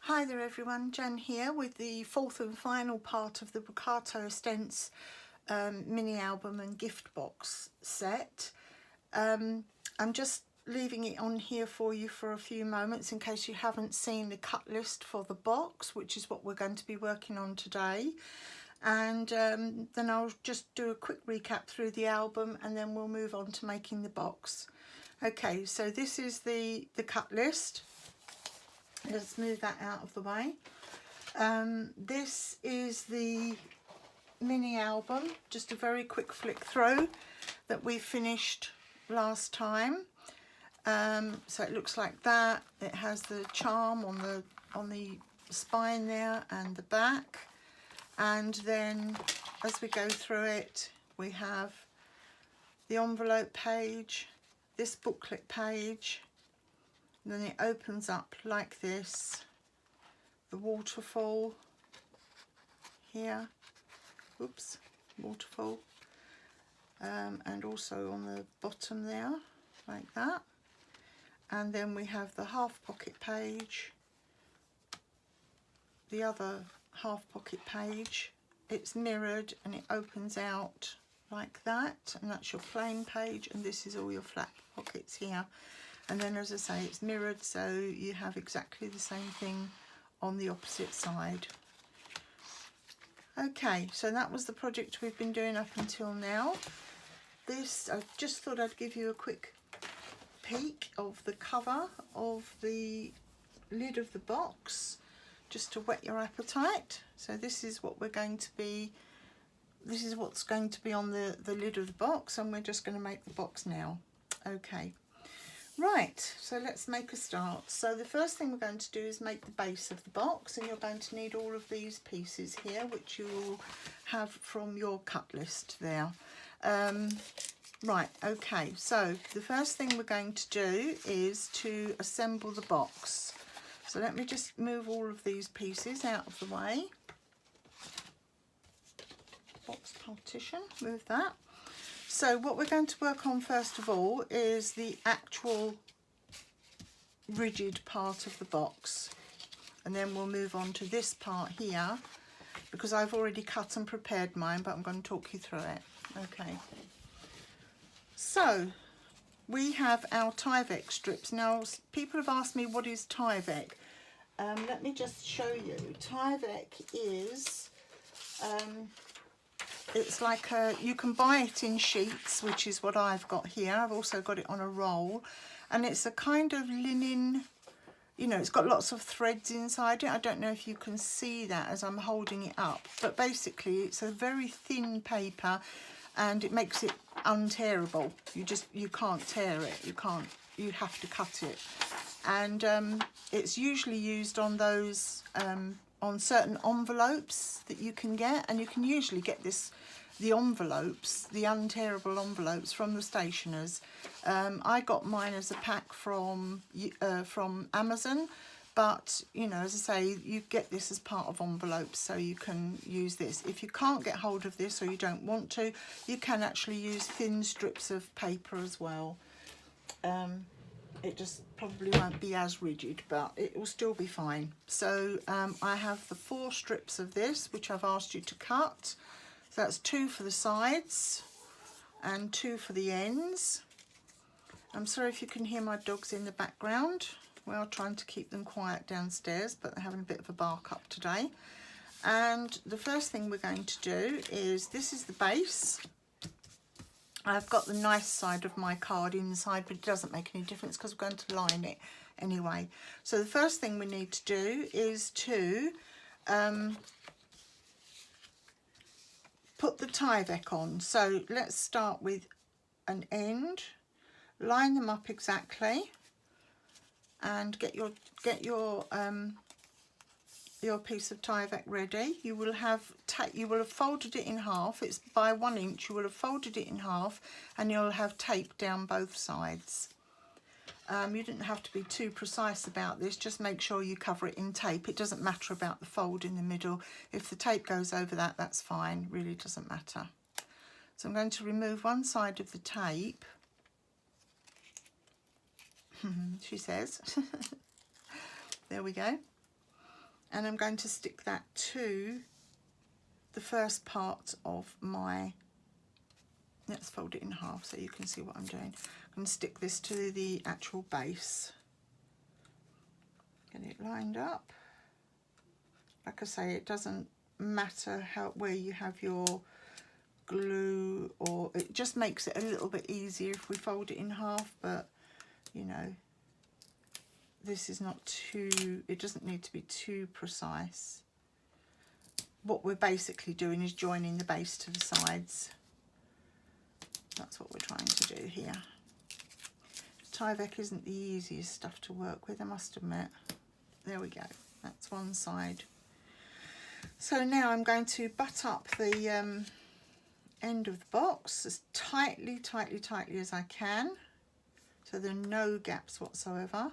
Hi there everyone, Jan here with the fourth and final part of the Broccato Estense mini album and gift box set. I'm just leaving it on here for you for a few moments in case you haven't seen the cut list for the box, which is what we're going to be working on today. And then I'll just do a quick recap through the album and then we'll move on to making the box. Okay, so this is the cut list. Let's move that out of the way. This is the mini album, just a very quick flick through that we finished last time. So it looks like that. It has the charm on the spine there and the back, and then as we go through it we have the envelope page, this booklet page. And then it opens up like this, the waterfall here, oops, waterfall, and also on the bottom there, like that. And then we have the half pocket page, the other half pocket page. It's mirrored and it opens out like that, and that's your plain page, and this is all your flat pockets here. And then, as I say, it's mirrored, so you have exactly the same thing on the opposite side. Okay, so that was the project we've been doing up until now. This, I just thought I'd give you a quick peek of the cover of the lid of the box, just to whet your appetite. So this is what we're going to be, this is what's going to be on the lid of the box, and we're just going to make the box now. Okay. Right, so let's make a start. So the first thing we're going to do is make the base of the box, and you're going to need all of these pieces here, which you will have from your cut list there. Right, okay, so the first thing we're going to do is to assemble the box. So let me just move all of these pieces out of the way. Box partition, move that. So what we're going to work on first of all is the actual rigid part of the box, and then we'll move on to this part here because I've already cut and prepared mine, but I'm going to talk you through it. Okay, so we have our Tyvek strips. Now people have asked me what is Tyvek. Let me just show you. Tyvek is it's like you can buy it in sheets, which is what I've got here. I've also got it on a roll, and it's a kind of linen, you know, it's got lots of threads inside it. I don't know if you can see that as I'm holding it up, but basically it's a very thin paper and it makes it untearable. You can't tear it, you have to cut it. And it's usually used on those on certain envelopes that you can get, and you can usually get the envelopes, the untearable envelopes, from the stationers. I got mine as a pack from Amazon, but you know, as I say, you get this as part of envelopes, so you can use this. If you can't get hold of this or you don't want to, you can actually use thin strips of paper as well. It just probably won't be as rigid, but it will still be fine. So I have the 4 strips of this, which I've asked you to cut. So that's 2 for the sides and 2 for the ends. I'm sorry if you can hear my dogs in the background. We're trying to keep them quiet downstairs, but they're having a bit of a bark up today. And the first thing we're going to do is, this is the base. I've got the nice side of my card inside, but it doesn't make any difference because we're going to line it anyway. So the first thing we need to do is to put the Tyvek on. So let's start with an end, line them up exactly, and get your piece of Tyvek ready. You will have folded it in half. It's by 1 inch. You will have folded it in half, and you'll have tape down both sides. You didn't have to be too precise about this. Just make sure you cover it in tape. It doesn't matter about the fold in the middle. If the tape goes over that, that's fine. Really doesn't matter. So I'm going to remove one side of the tape. She says. There we go. and I'm going to stick that to the first part of my, let's fold it in half so you can see what I'm doing. I'm going to stick this to the actual base. Get it lined up. Like I say, it doesn't matter where you have your glue, or it just makes it a little bit easier if we fold it in half, but you know, this is not too, it doesn't need to be too precise. What we're basically doing is joining the base to the sides. That's what we're trying to do here. Tyvek isn't the easiest stuff to work with, I must admit. There we go, that's one side. So now I'm going to butt up the end of the box as tightly as I can, so there are no gaps whatsoever.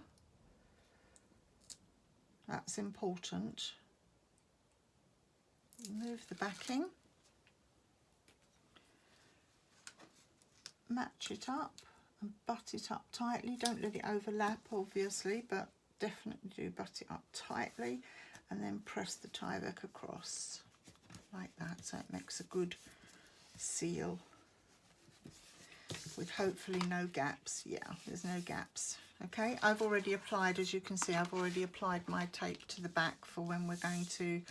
That's important. Remove the backing, match it up and butt it up tightly. Don't let it overlap obviously, but definitely do butt it up tightly, and then press the Tyvek across like that, so it makes a good seal with hopefully no gaps. Yeah, there's no gaps. Okay, I've already applied, as you can see, I've already applied my tape to the back for when we're going to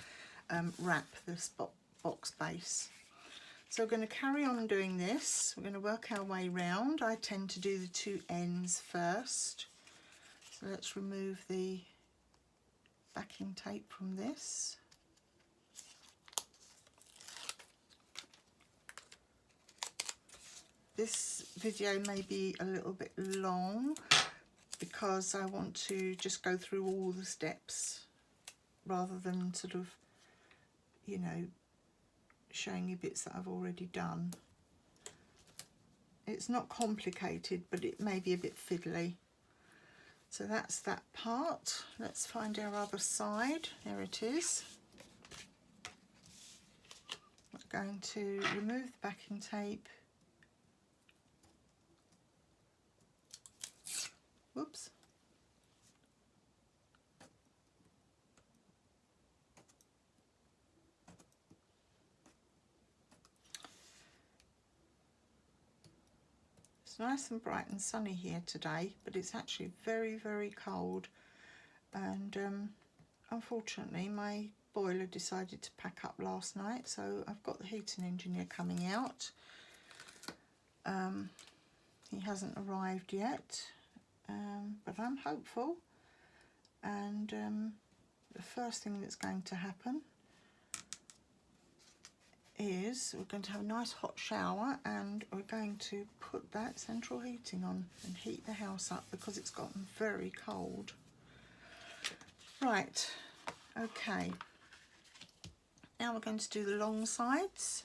wrap this box base. So we're going to carry on doing this. We're going to work our way round. I tend to do the two ends first. So let's remove the backing tape from this. This video may be a little bit long because I want to just go through all the steps rather than sort of, you know, showing you bits that I've already done. It's not complicated, but it may be a bit fiddly. So that's that part. Let's find our other side. There it is. I'm going to remove the backing tape. Whoops. It's nice and bright and sunny here today, but it's actually very cold, and unfortunately my boiler decided to pack up last night, so I've got the heating engineer coming out. He hasn't arrived yet, but I'm hopeful, and the first thing that's going to happen is we're going to have a nice hot shower, and we're going to put that central heating on and heat the house up because it's gotten very cold. Right, okay, now we're going to do the long sides.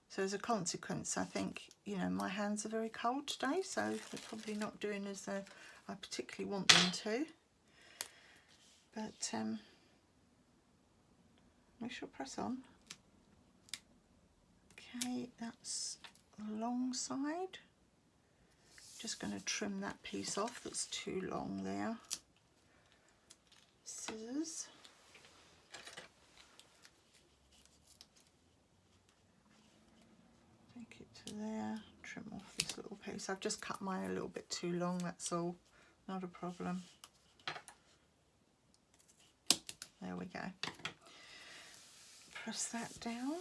So as a consequence, I think, you know, my hands are very cold today, so they're probably not doing as I particularly want them to. But we shall press on. Okay, that's the long side. Just going to trim that piece off that's too long there. Scissors. Take it to there, trim off this little piece. I've just cut mine a little bit too long, that's all. Not a problem. There we go. Press that down.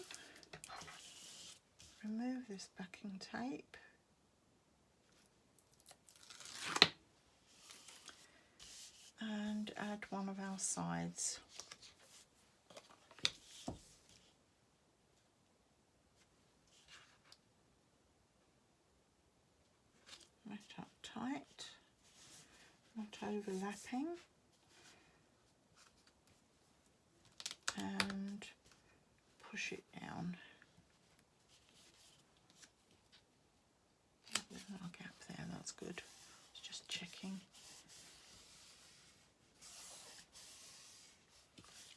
Remove this backing tape. And add one of our sides. Right up tight, not overlapping, and push it down. There's no gap there, that's good. Just checking.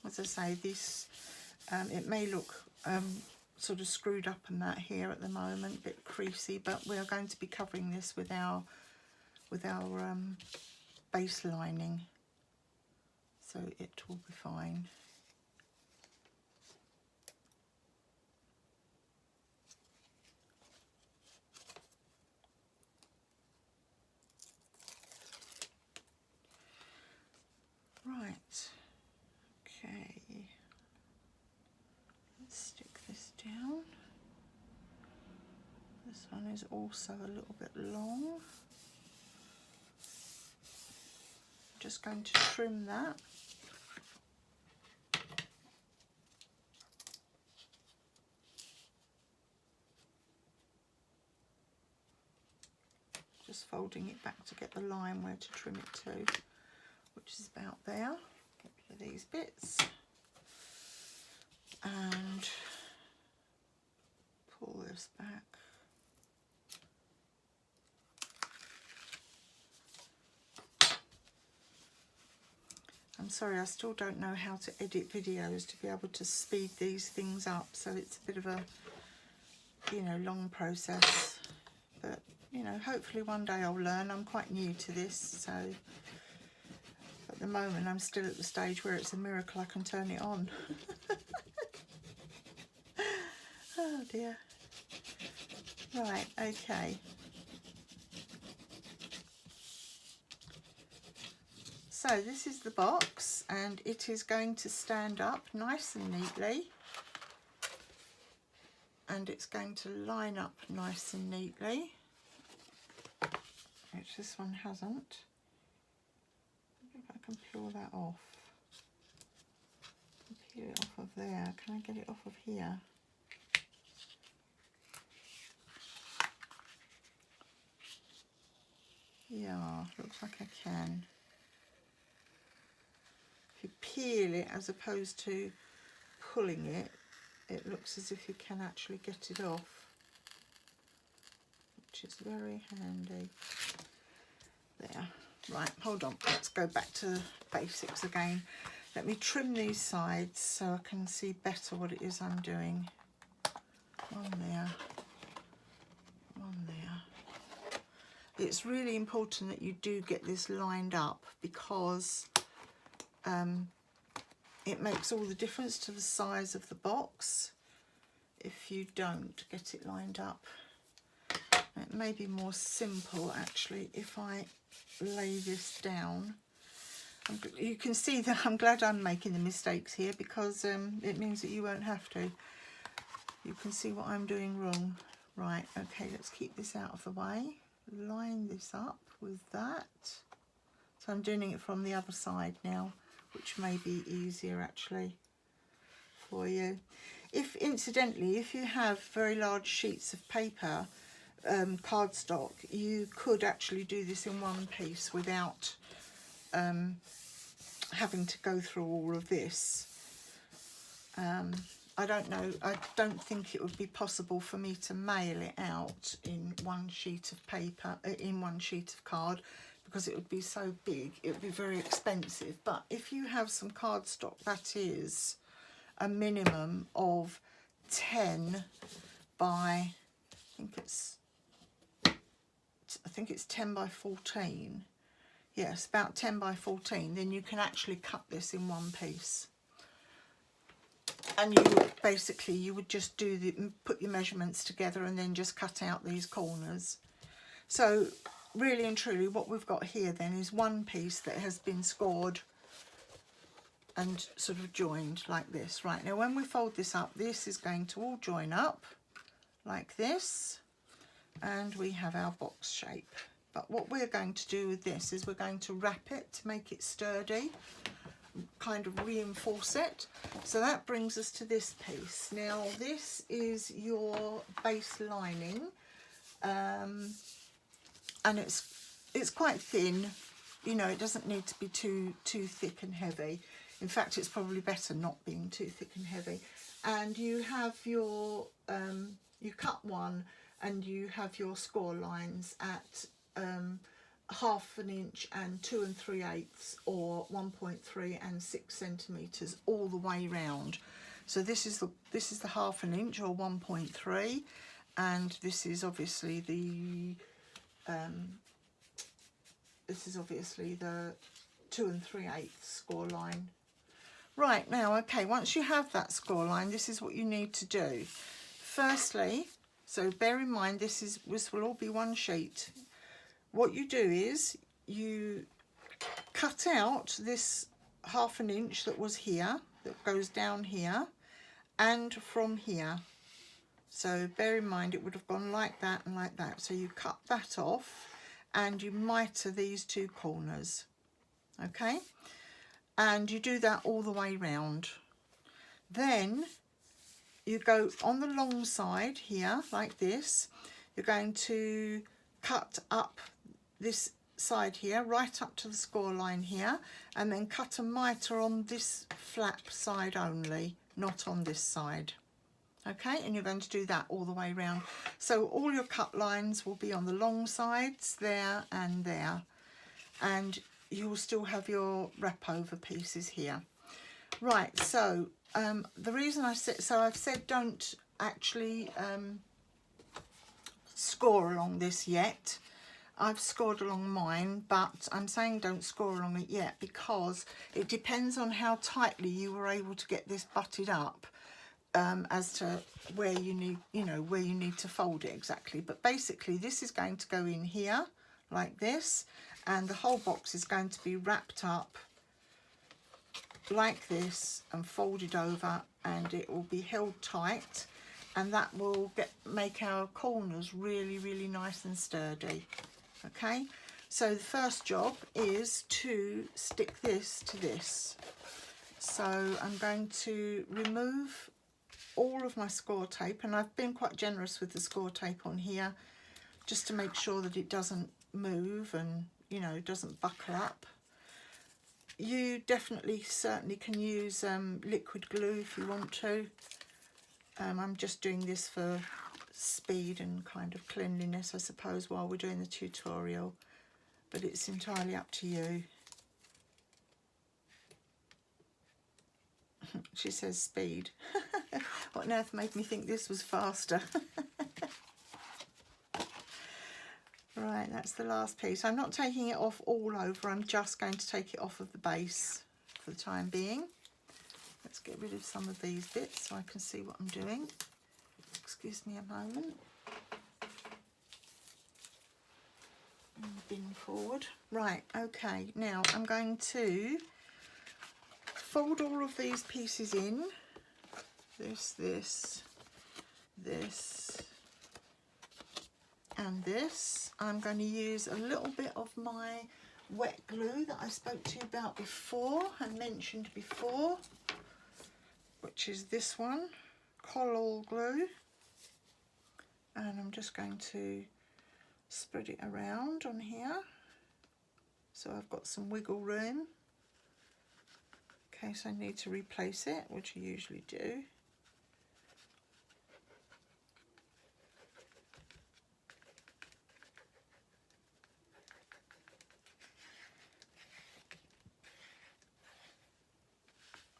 As I say, this it may look sort of screwed up and that here at the moment, a bit creasy, but we are going to be covering this with our base lining, so it will be fine. Right, okay, let's stick this down. This one is also a little bit long. Just going to trim that. Just folding it back to get the line where to trim it to, which is about there. Get rid of these bits and pull this back. I'm sorry, I still don't know how to edit videos to be able to speed these things up, so it's a bit of a, you know, long process, but you know, hopefully one day I'll learn. I'm quite new to this, so at the moment I'm still at the stage where it's a miracle I can turn it on. Oh dear. Right, okay. So this is the box, and it is going to stand up nice and neatly, and it's going to line up nice and neatly, which this one hasn't. Maybe if I can peel that off. Peel it off of there. Can I get it off of here? Yeah, looks like I can. If you peel it as opposed to pulling it, it looks as if you can actually get it off, which is very handy. There. Right, hold on. Let's go back to basics again. Let me trim these sides so I can see better what it is I'm doing. One there. One there. It's really important that you do get this lined up, because it makes all the difference to the size of the box if you don't get it lined up. It may be more simple actually if I lay this down. You can see that I'm glad I'm making the mistakes here, because it means that you won't have to. You can see what I'm doing wrong. Right, okay, let's keep this out of the way. Line this up with that. So I'm doing it from the other side now, which may be easier actually for you. If incidentally, if you have very large sheets of paper, cardstock, you could actually do this in one piece without having to go through all of this. I don't know, I don't think it would be possible for me to mail it out in one sheet of paper, in one sheet of card, because it would be so big, it would be very expensive. But if you have some cardstock that is a minimum of 10 by, I think it's 10 by 14. Yes, about 10 by 14, then you can actually cut this in one piece. And you would basically, you would just put your measurements together and then just cut out these corners. So really and truly what we've got here then is one piece that has been scored and sort of joined like this. Right, now when we fold this up, this is going to all join up like this, and we have our box shape. But what we're going to do with this is we're going to wrap it to make it sturdy, kind of reinforce it. So that brings us to this piece. Now this is your base lining, and it's quite thin. You know, it doesn't need to be too thick and heavy. In fact, it's probably better not being too thick and heavy. And you have your you cut one, and you have your score lines at 1/2 inch and 2 3/8, or 1.3 and 6 centimeters all the way round. So this is the 1/2 inch or 1.3, and this is obviously the 2 3/8 score line. Right, now, okay, once you have that score line, this is what you need to do. Firstly, so bear in mind this will all be one sheet. What you do is you cut out this 1/2 inch that was here, that goes down here, and from here. So bear in mind it would have gone like that and like that. So you cut that off and you mitre these two corners, okay? And you do that all the way round. Then you go on the long side here like this. You're going to cut up this side here right up to the score line here, and then cut a mitre on this flap side only, not on this side. Okay, and you're going to do that all the way around. So all your cut lines will be on the long sides there and there, and you will still have your wrap over pieces here. Right, so the reason I've said don't actually score along this yet. I've scored along mine, but I'm saying don't score along it yet because it depends on how tightly you were able to get this butted up, as to where you need, where you need to fold it exactly. But basically this is going to go in here like this, and the whole box is going to be wrapped up like this and folded over, and it will be held tight, and that will make our corners really, really nice and sturdy. Okay, so the first job is to stick this to this. So I'm going to remove all of my score tape, and I've been quite generous with the score tape on here just to make sure that it doesn't move and doesn't buckle up. You certainly can use liquid glue if you want to. I'm just doing this for speed and kind of cleanliness, I suppose, while we're doing the tutorial, but it's entirely up to you. She says speed. What on earth made me think this was faster? Right, that's the last piece. I'm not taking it off all over, I'm just going to take it off of the base for the time being. Let's get rid of some of these bits so I can see what I'm doing. Excuse me a moment. Bin forward. Right, okay, now I'm going to fold all of these pieces in. This, and this. I'm going to use a little bit of my wet glue that I spoke to you about before and mentioned before, which is this one, coral glue, and I'm just going to spread it around on here so I've got some wiggle room in case I need to replace it, which I usually do.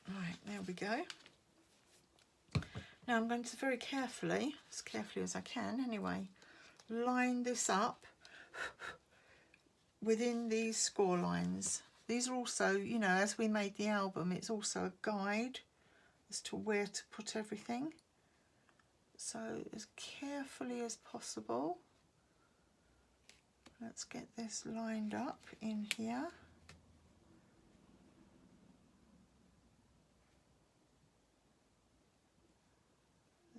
Right, there we go. Now I'm going to very carefully, as carefully as I can anyway, line this up within these score lines. These are also, as we made the album, it's also a guide as to where to put everything. So as carefully as possible, let's get this lined up in here.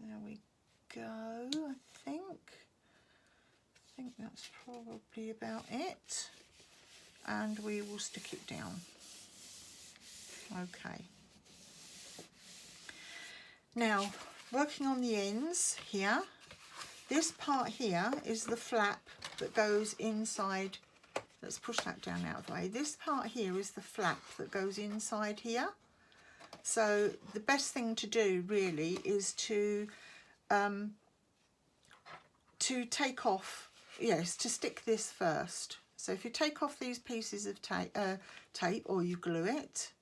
There we go, I think that's probably about it, and we will stick it down. Okay, now working on the ends here, this part here is the flap that goes inside. Let's push that down out of the way. This part here is the flap that goes inside here. So the best thing to do really is to take off, to stick this first. So if you take off these pieces of tape or you glue it,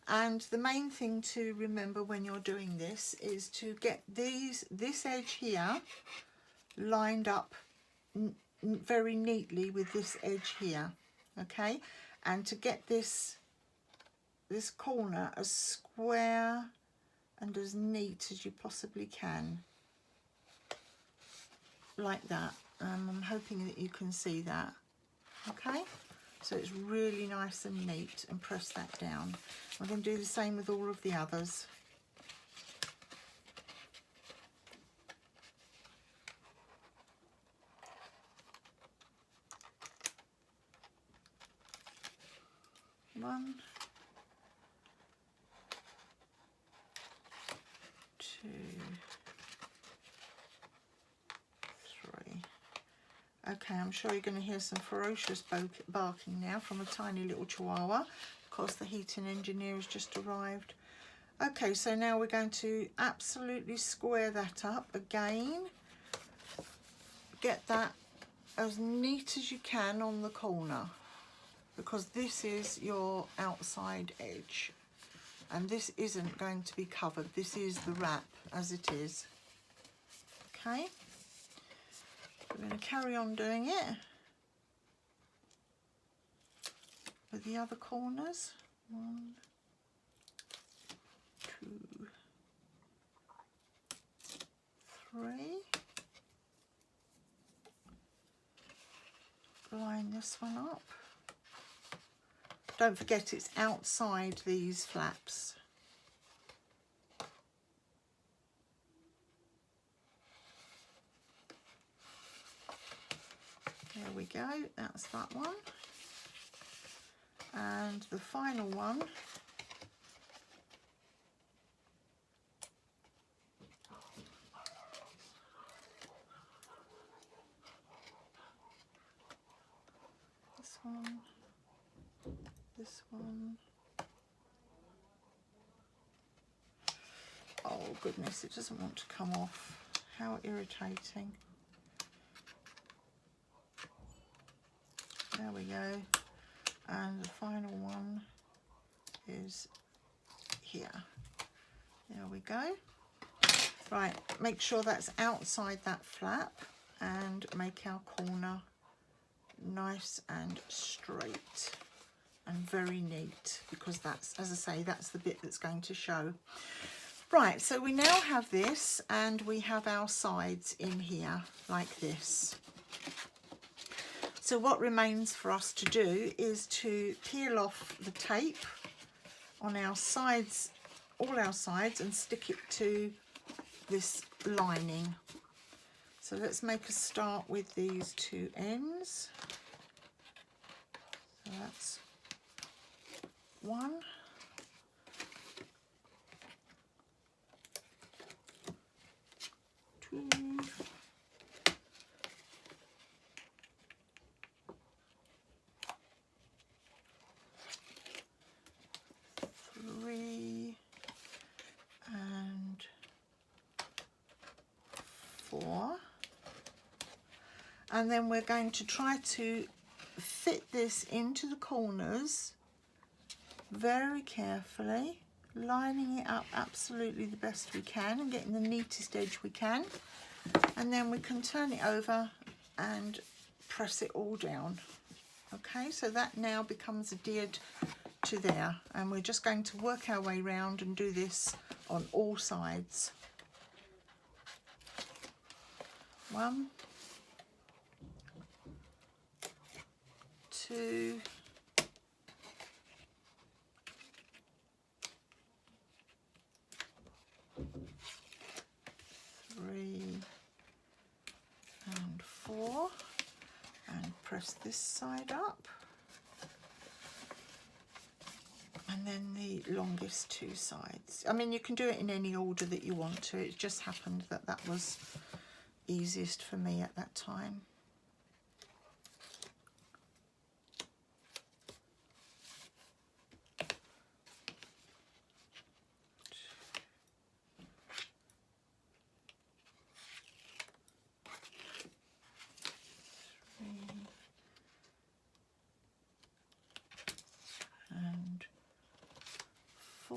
And the main thing to remember when you're doing this is to get this edge here lined up very neatly with this edge here, okay? And to get this corner as square and as neat as you possibly can, like that. I'm hoping that you can see that, okay? So it's really nice and neat, and press that down. I'm going to do the same with all of the others. One, two, three. Okay, I'm sure you're going to hear some ferocious barking now from a tiny little chihuahua. Of course, the heating engineer has just arrived. Okay, so now we're going to absolutely square that up again. Get that as neat as you can on the corner, because this is your outside edge and this isn't going to be covered. This is the wrap as it is. Okay, we're going to carry on doing it with the other corners. 1, 2, 3. Line this one up. Don't forget it's outside these flaps. There we go, that's that one. And the final one this one. Oh goodness, it doesn't want to come off. How irritating. There we go. And the final one is here. There we go. Right, make sure that's outside that flap and make our corner nice and straight and very neat, because that's, as I say, that's the bit that's going to show. Right, so we now have this and we have our sides in here like this. So what remains for us to do is to peel off the tape on our sides, all our sides, and stick it to this lining. So let's make a start with these two ends. So that's 1. 2. 3 and 4. And then we're going to try to fit this into the corners very carefully, lining it up absolutely the best we can and getting the neatest edge we can. And then we can turn it over and press it all down. Okay, so that now becomes adhered to there, and we're just going to work our way round and do this on all sides. 1, 2, 3 and 4, and press this side up, and then the longest 2 sides. I mean, you can do it in any order that you want to. It just happened that that was easiest for me at that time.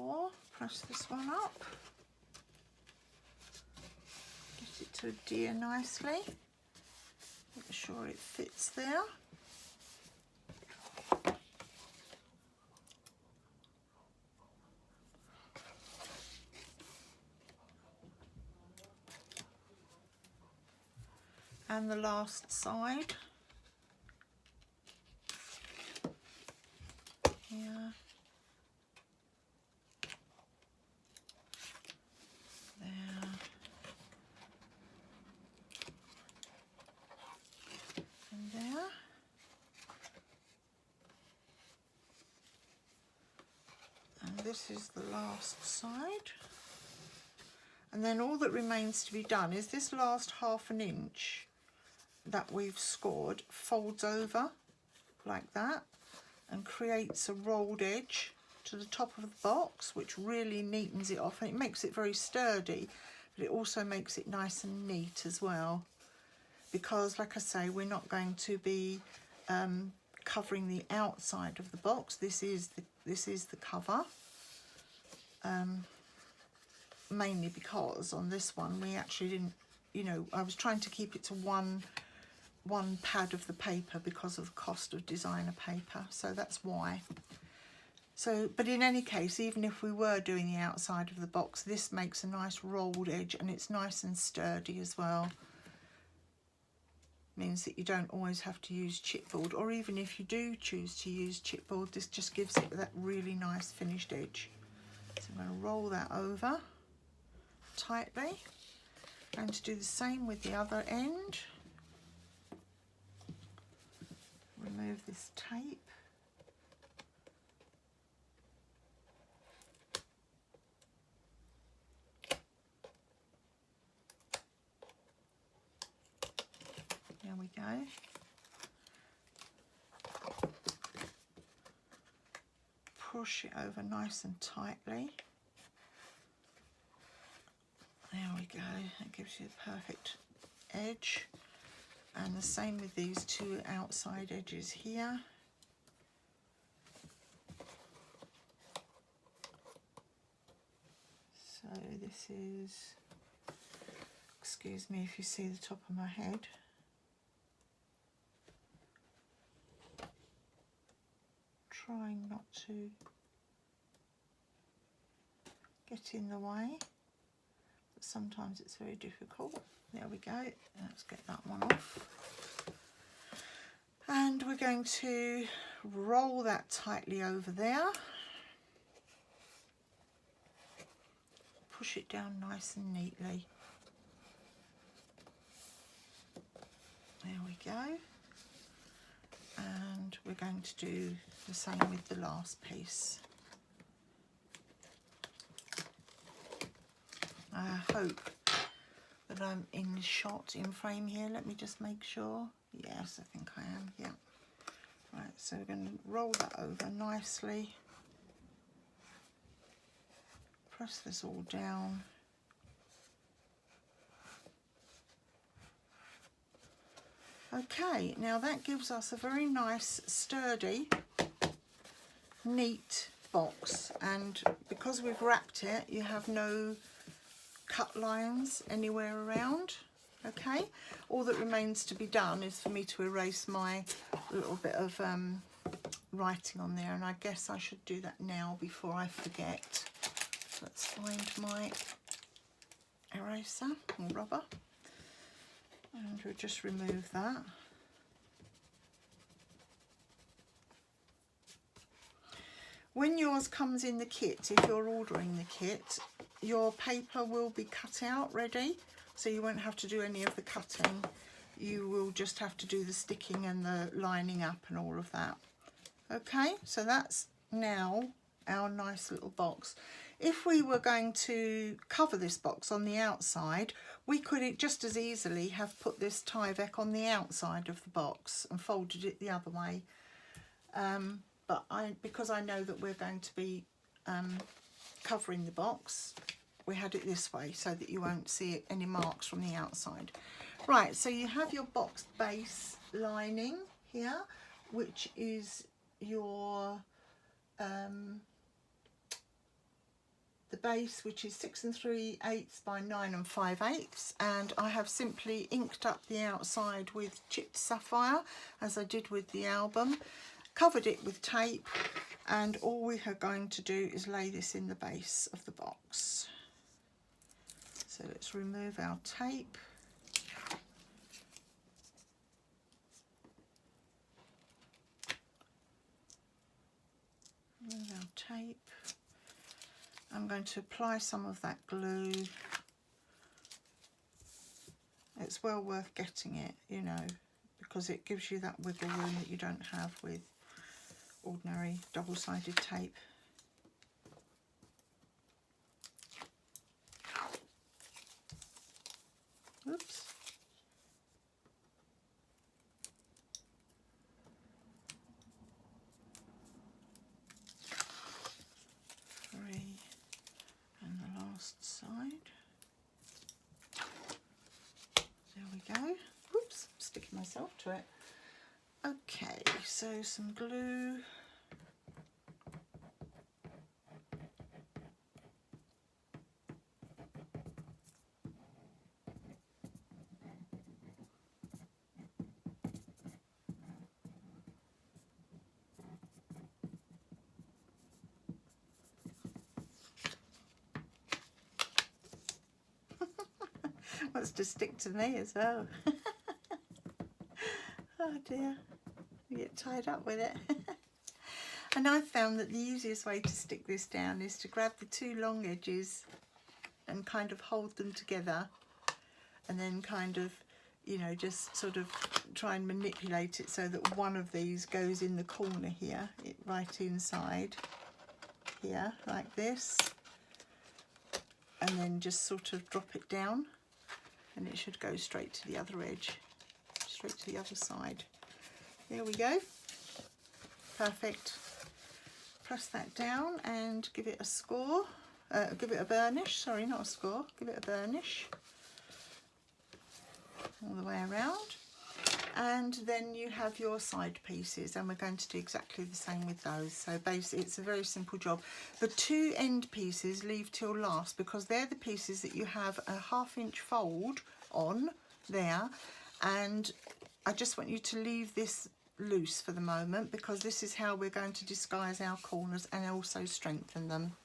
before. Press this one up. Get it to adhere nicely. Make sure it fits there. And the last side. Here. There. And there. And this is the last side. And then all that remains to be done is this last ½ an inch that we've scored folds over like that and creates a rolled edge to the top of the box, which really neatens it off, and it makes it very sturdy, but it also makes it nice and neat as well, because like I say, we're not going to be covering the outside of the box. This is the cover, mainly because on this one we actually didn't, you know, I was trying to keep it to one pad of the paper because of the cost of designer paper, so that's why. So, but in any case, even if we were doing the outside of the box, this makes a nice rolled edge, and it's nice and sturdy as well. Means that you don't always have to use chipboard, or even if you do choose to use chipboard, this just gives it that really nice finished edge. So I'm going to roll that over tightly. I'm going to do the same with the other end. Remove this tape. There we go. Push it over nice and tightly. There we go. That gives you the perfect edge. And the same with these two outside edges here. So this is, excuse me if you see the top of my head. Trying not to get in the way, but sometimes it's very difficult. There we go. Let's get that one off. And we're going to roll that tightly over there. Push it down nice and neatly. There we go. And we're going to do the same with the last piece. I hope that I'm in shot, in frame here. Let me just make sure. Yes, I think I am, yeah. Right, so we're going to roll that over nicely. Press this all down. Okay, now that gives us a very nice, sturdy, neat box, and because we've wrapped it, you have no cut lines anywhere around. Okay, all that remains to be done is for me to erase my little bit of writing on there, and I guess I should do that now before I forget. Let's find my eraser or rubber. And we'll just remove that. When yours comes in the kit, if you're ordering the kit, your paper will be cut out ready, so you won't have to do any of the cutting. You will just have to do the sticking and the lining up and all of that. Okay, so that's now our nice little box. If we were going to cover this box on the outside, we could just as easily have put this Tyvek on the outside of the box and folded it the other way. But because I know that we're going to be covering the box, we had it this way so that you won't see any marks from the outside. Right, so you have your box base lining here, which is your the base, which is 6 3/8 by 9 5/8, and I have simply inked up the outside with chipped sapphire as I did with the album, covered it with tape, and all we are going to do is lay this in the base of the box. So let's remove our tape. Remove our tape. I'm going to apply some of that glue. It's well worth getting it, you know, because it gives you that wiggle room that you don't have with ordinary double-sided tape. Oops. Three, and the last side. There we go. Oops, I'm sticking myself to it. Okay, so some glue. Wants to stick to me as well. Oh dear, you get tied up with it. And I've found that the easiest way to stick this down is to grab the two long edges and kind of hold them together, and then kind of, you know, just sort of try and manipulate it so that one of these goes in the corner here, right inside here, like this, and then just sort of drop it down, and it should go straight to the other edge, straight to the other side. There we go. Perfect. Press that down and give it a score. Give it a burnish. Sorry, not a score. Give it a burnish all the way around. And then you have your side pieces, and we're going to do exactly the same with those. So basically it's a very simple job. The two end pieces leave till last, because they're the pieces that you have a 1/2 inch fold on there, and I just want you to leave this loose for the moment, because this is how we're going to disguise our corners and also strengthen them.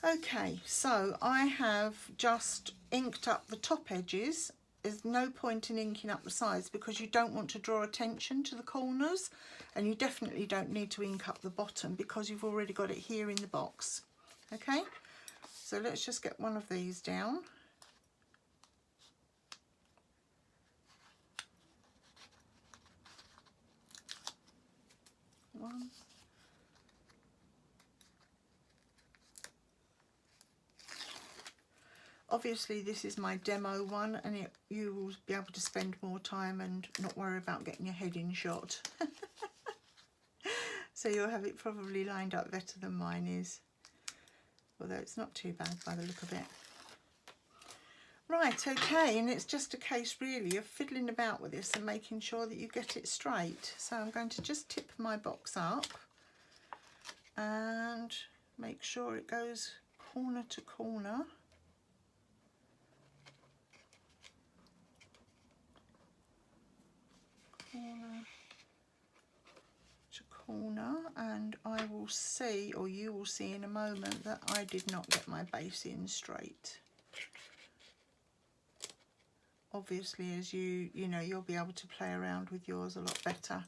Okay, so I have just inked up the top edges. There's no point in inking up the sides because you don't want to draw attention to the corners, and you definitely don't need to ink up the bottom because you've already got it here in the box. Okay, so let's just get one of these down. One. Obviously this is my demo one, and you will be able to spend more time and not worry about getting your head in shot. So you'll have it probably lined up better than mine is, although it's not too bad by the look of it. Right, okay, and it's just a case really of fiddling about with this and making sure that you get it straight. So I'm going to just tip my box up and make sure it goes corner to corner. Corner to corner, and I will see, or you will see in a moment, that I did not get my base in straight. Obviously, as you know, you'll be able to play around with yours a lot better.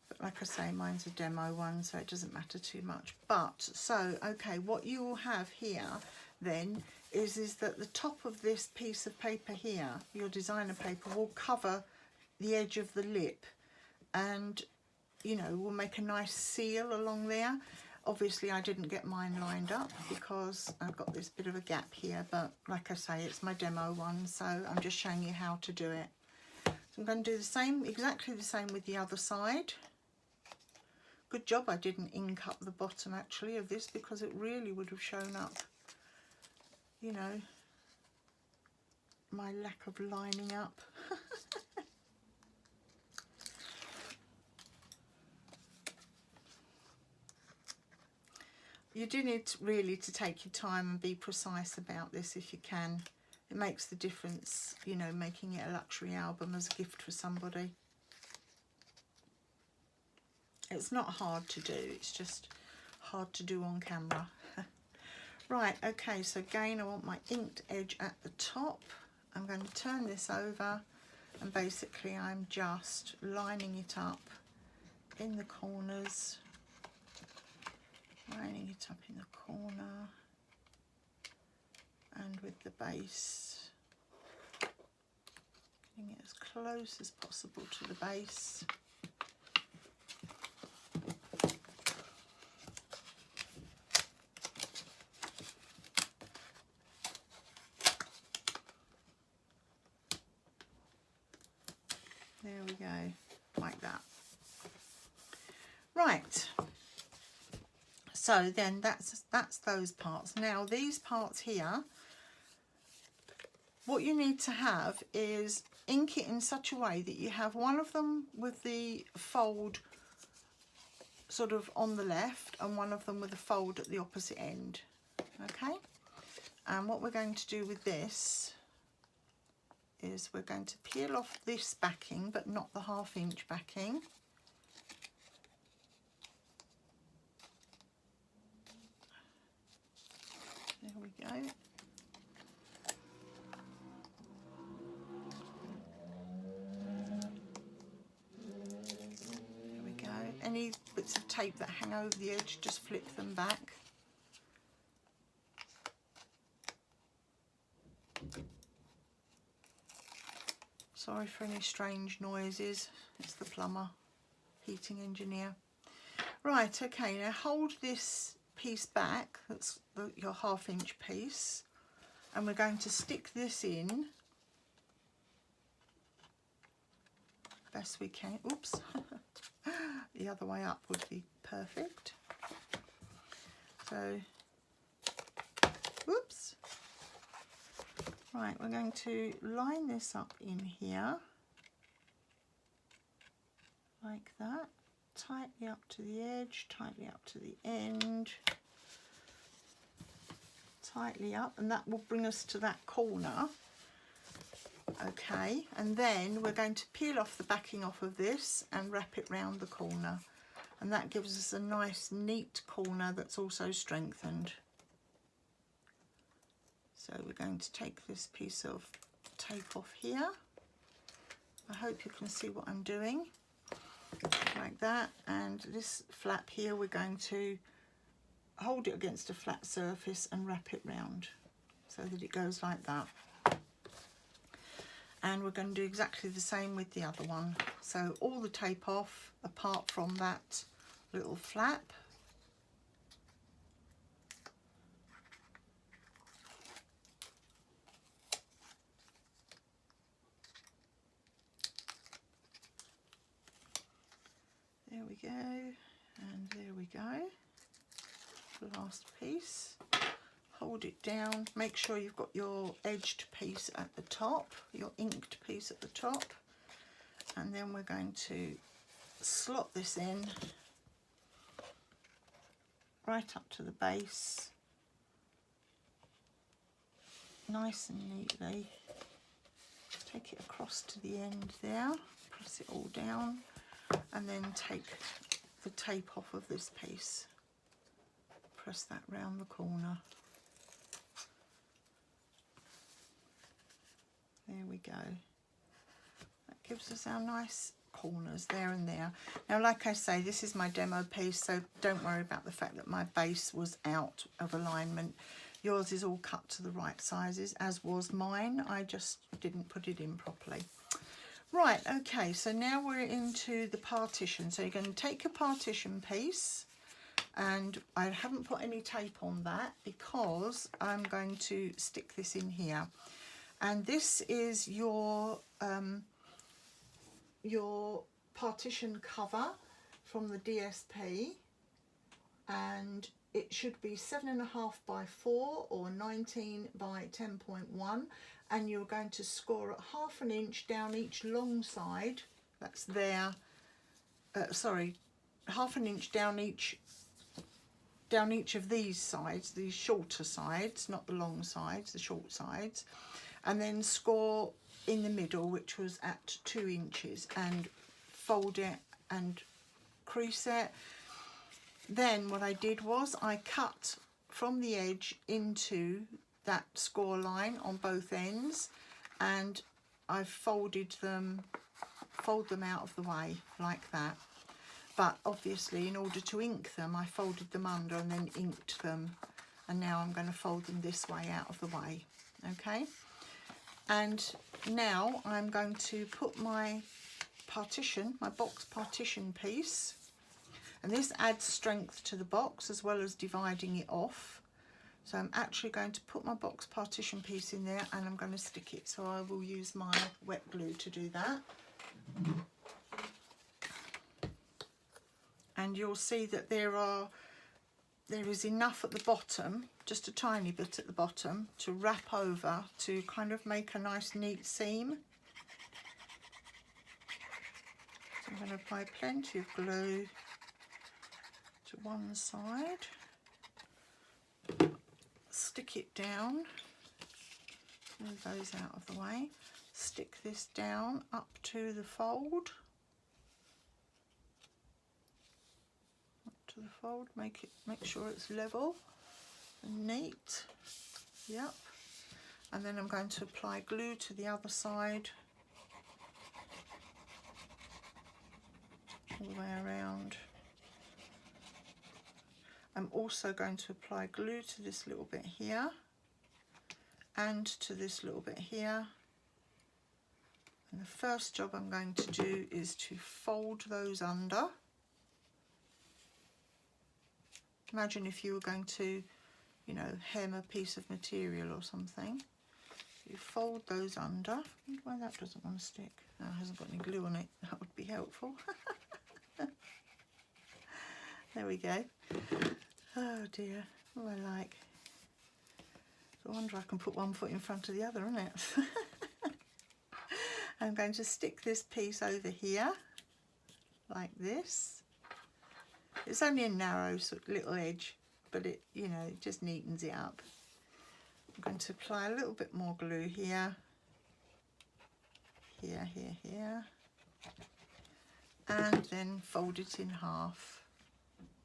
But like I say, mine's a demo one, so it doesn't matter too much. But, so, okay, what you will have here then is that the top of this piece of paper here, your designer paper, will cover the edge of the lip, and you know, we'll make a nice seal along there. Obviously I didn't get mine lined up because I've got this bit of a gap here, but like I say, it's my demo one, so I'm just showing you how to do it. So I'm going to do the same, exactly the same with the other side. Good job I didn't ink up the bottom actually of this, because it really would have shown up, you know, my lack of lining up. you do need really to take your time and be precise about this if you can. It makes the difference, you know, making it a luxury album as a gift for somebody. It's not hard to do, it's just hard to do on camera. Right, okay, so again I want my inked edge at the top. I'm going to turn this over and basically I'm just lining it up in the corners, lining it up in the corner and with the base, getting it as close as possible to the base. There we go, like that. Right, so then that's those parts. Now these parts here, what you need to have is ink it in such a way that you have one of them with the fold sort of on the left and one of them with a fold at the opposite end. Okay, and what we're going to do with this is we're going to peel off this backing but not the 1/2 inch backing. There we go. There we go. Any bits of tape that hang over the edge, just flip them back. Sorry for any strange noises, it's the plumber, heating engineer. Right, okay, now hold this piece back, that's your 1/2 inch piece, and we're going to stick this in best we can. Oops, the other way up would be perfect. So, whoops. Right, we're going to line this up in here, like that, tightly up to the edge, tightly up to the end, tightly up, and that will bring us to that corner. Okay, and then we're going to peel off the backing off of this and wrap it round the corner, and that gives us a nice neat corner that's also strengthened. So we're going to take this piece of tape off here. I hope you can see what I'm doing, like that, and this flap here we're going to hold it against a flat surface and wrap it round so that it goes like that. And we're going to do exactly the same with the other one. So all the tape off apart from that little flap. There we go, and there we go. Last piece. Hold it down. Make sure you've got your edged piece at the top, your inked piece at the top, and then we're going to slot this in right up to the base, nice and neatly. Take it across to the end there, press it all down, and then take the tape off of this piece. Press that round the corner. There we go. That gives us our nice corners there and there. Now, like I say, this is my demo piece, so don't worry about the fact that my base was out of alignment. Yours is all cut to the right sizes, as was mine. I just didn't put it in properly. Right, okay, so now we're into the partition. So you're going to take your partition piece, and I haven't put any tape on that because I'm going to stick this in here. And this is your partition cover from the DSP, and it should be 7.5 by 4 or 19 by 10.1, and you're going to score at 1/2 inch down each long side. That's there. Sorry, 1/2 inch down down each of these sides, these shorter sides, not the long sides, the short sides, and then score in the middle, which was at 2 inches, and fold it and crease it. Then what I did was I cut from the edge into that score line on both ends, and I fold them out of the way like that. But obviously, in order to ink them, I folded them under and then inked them, and now I'm going to fold them this way out of the way. Okay, and now I'm going to put my partition, my box partition piece, and this adds strength to the box as well as dividing it off. So I'm actually going to put my box partition piece in there, and I'm going to stick it. So I will use my wet glue to do that. And you'll see that there is enough at the bottom, just a tiny bit at the bottom, to wrap over to kind of make a nice neat seam. So I'm going to apply plenty of glue to one side, stick it down, move those out of the way, stick this down up to the fold, make sure it's level and neat. Yep. And then I'm going to apply glue to the other side all the way around. I'm also going to apply glue to this little bit here and to this little bit here. And the first job I'm going to do is to fold those under. Imagine if you were going to, you know, hem a piece of material or something. You fold those under. I wonder why that doesn't want to stick. No, it hasn't got any glue on it. That would be helpful. There we go. Oh dear, what do I like? I wonder I can put one foot in front of the other, isn't it? I'm going to stick this piece over here, like this. It's only a narrow sort of little edge, but it, you know, it just neatens it up. I'm going to apply a little bit more glue here, here, and then fold it in half.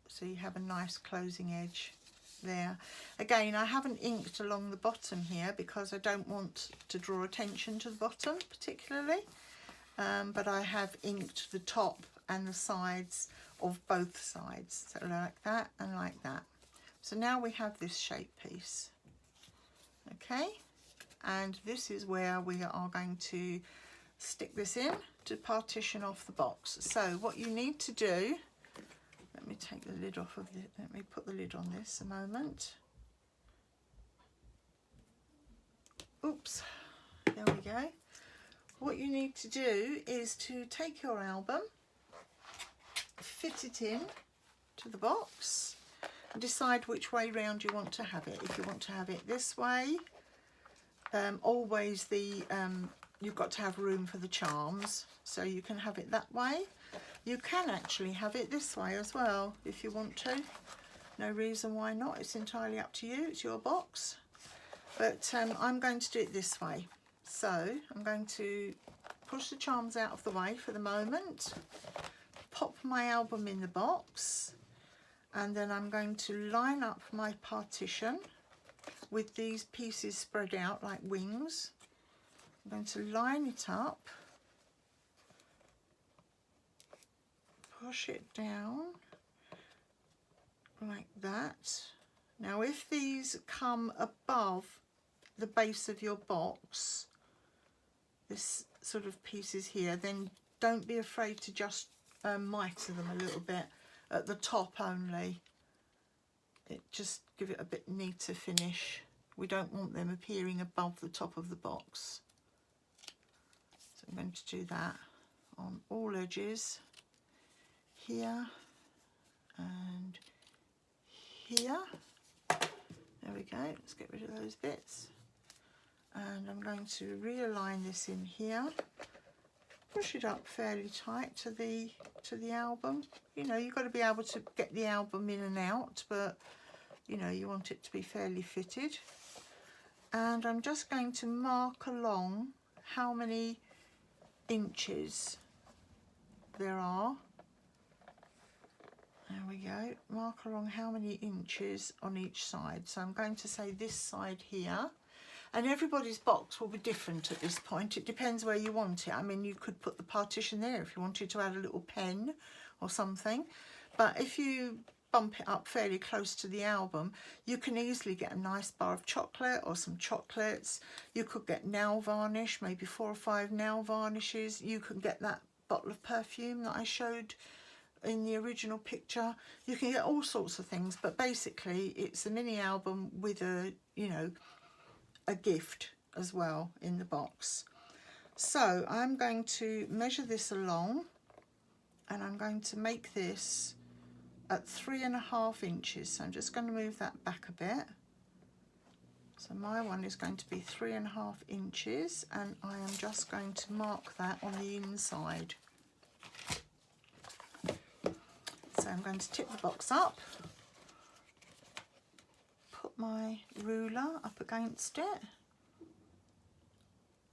So you have a nice closing edge there. Again, I haven't inked along the bottom here because I don't want to draw attention to the bottom particularly, but I have inked the top and the sides of both sides, so like that and like that. So now we have this shape piece. Okay, and this is where we are going to stick this in to partition off the box. So what you need to do, let me take the lid off of it, let me put the lid on this a moment. Oops, there we go. What you need to do is to take your album, fit it in to the box, and decide which way round you want to have it. If you want to have it this way, always you've got to have room for the charms, so you can have it that way. You can actually have it this way as well if you want to. No reason why not. It's entirely up to you. It's your box. But I'm going to do it this way. So I'm going to push the charms out of the way for the moment, pop my album in the box, and then I'm going to line up my partition with these pieces spread out like wings. I'm going to line it up, push it down like that. Now if these come above the base of your box, this sort of pieces here, then don't be afraid to just mitre them a little bit at the top only. It just give it a bit neater finish. We don't want them appearing above the top of the box. So I'm going to do that on all edges, here and here. There we go. Let's get rid of those bits. And I'm going to realign this in here. Push it up fairly tight to the album. You know, you've got to be able to get the album in and out, but you know, you want it to be fairly fitted. And I'm just going to mark along how many inches there are. There we go. Mark along how many inches on each side. So I'm going to say this side here. And everybody's box will be different at this point. It depends where you want it. I mean, you could put the partition there if you wanted to add a little pen or something. But if you bump it up fairly close to the album, you can easily get a nice bar of chocolate or some chocolates. You could get nail varnish, maybe 4 or 5 nail varnishes. You can get that bottle of perfume that I showed in the original picture. You can get all sorts of things, but basically it's a mini album with a, you know, a gift as well in the box. So I'm going to measure this along, and I'm going to make this at 3.5 inches. So I'm just going to move that back a bit. So my one is going to be 3.5 inches, and I am just going to mark that on the inside. So I'm going to tip the box up, put my ruler up against it,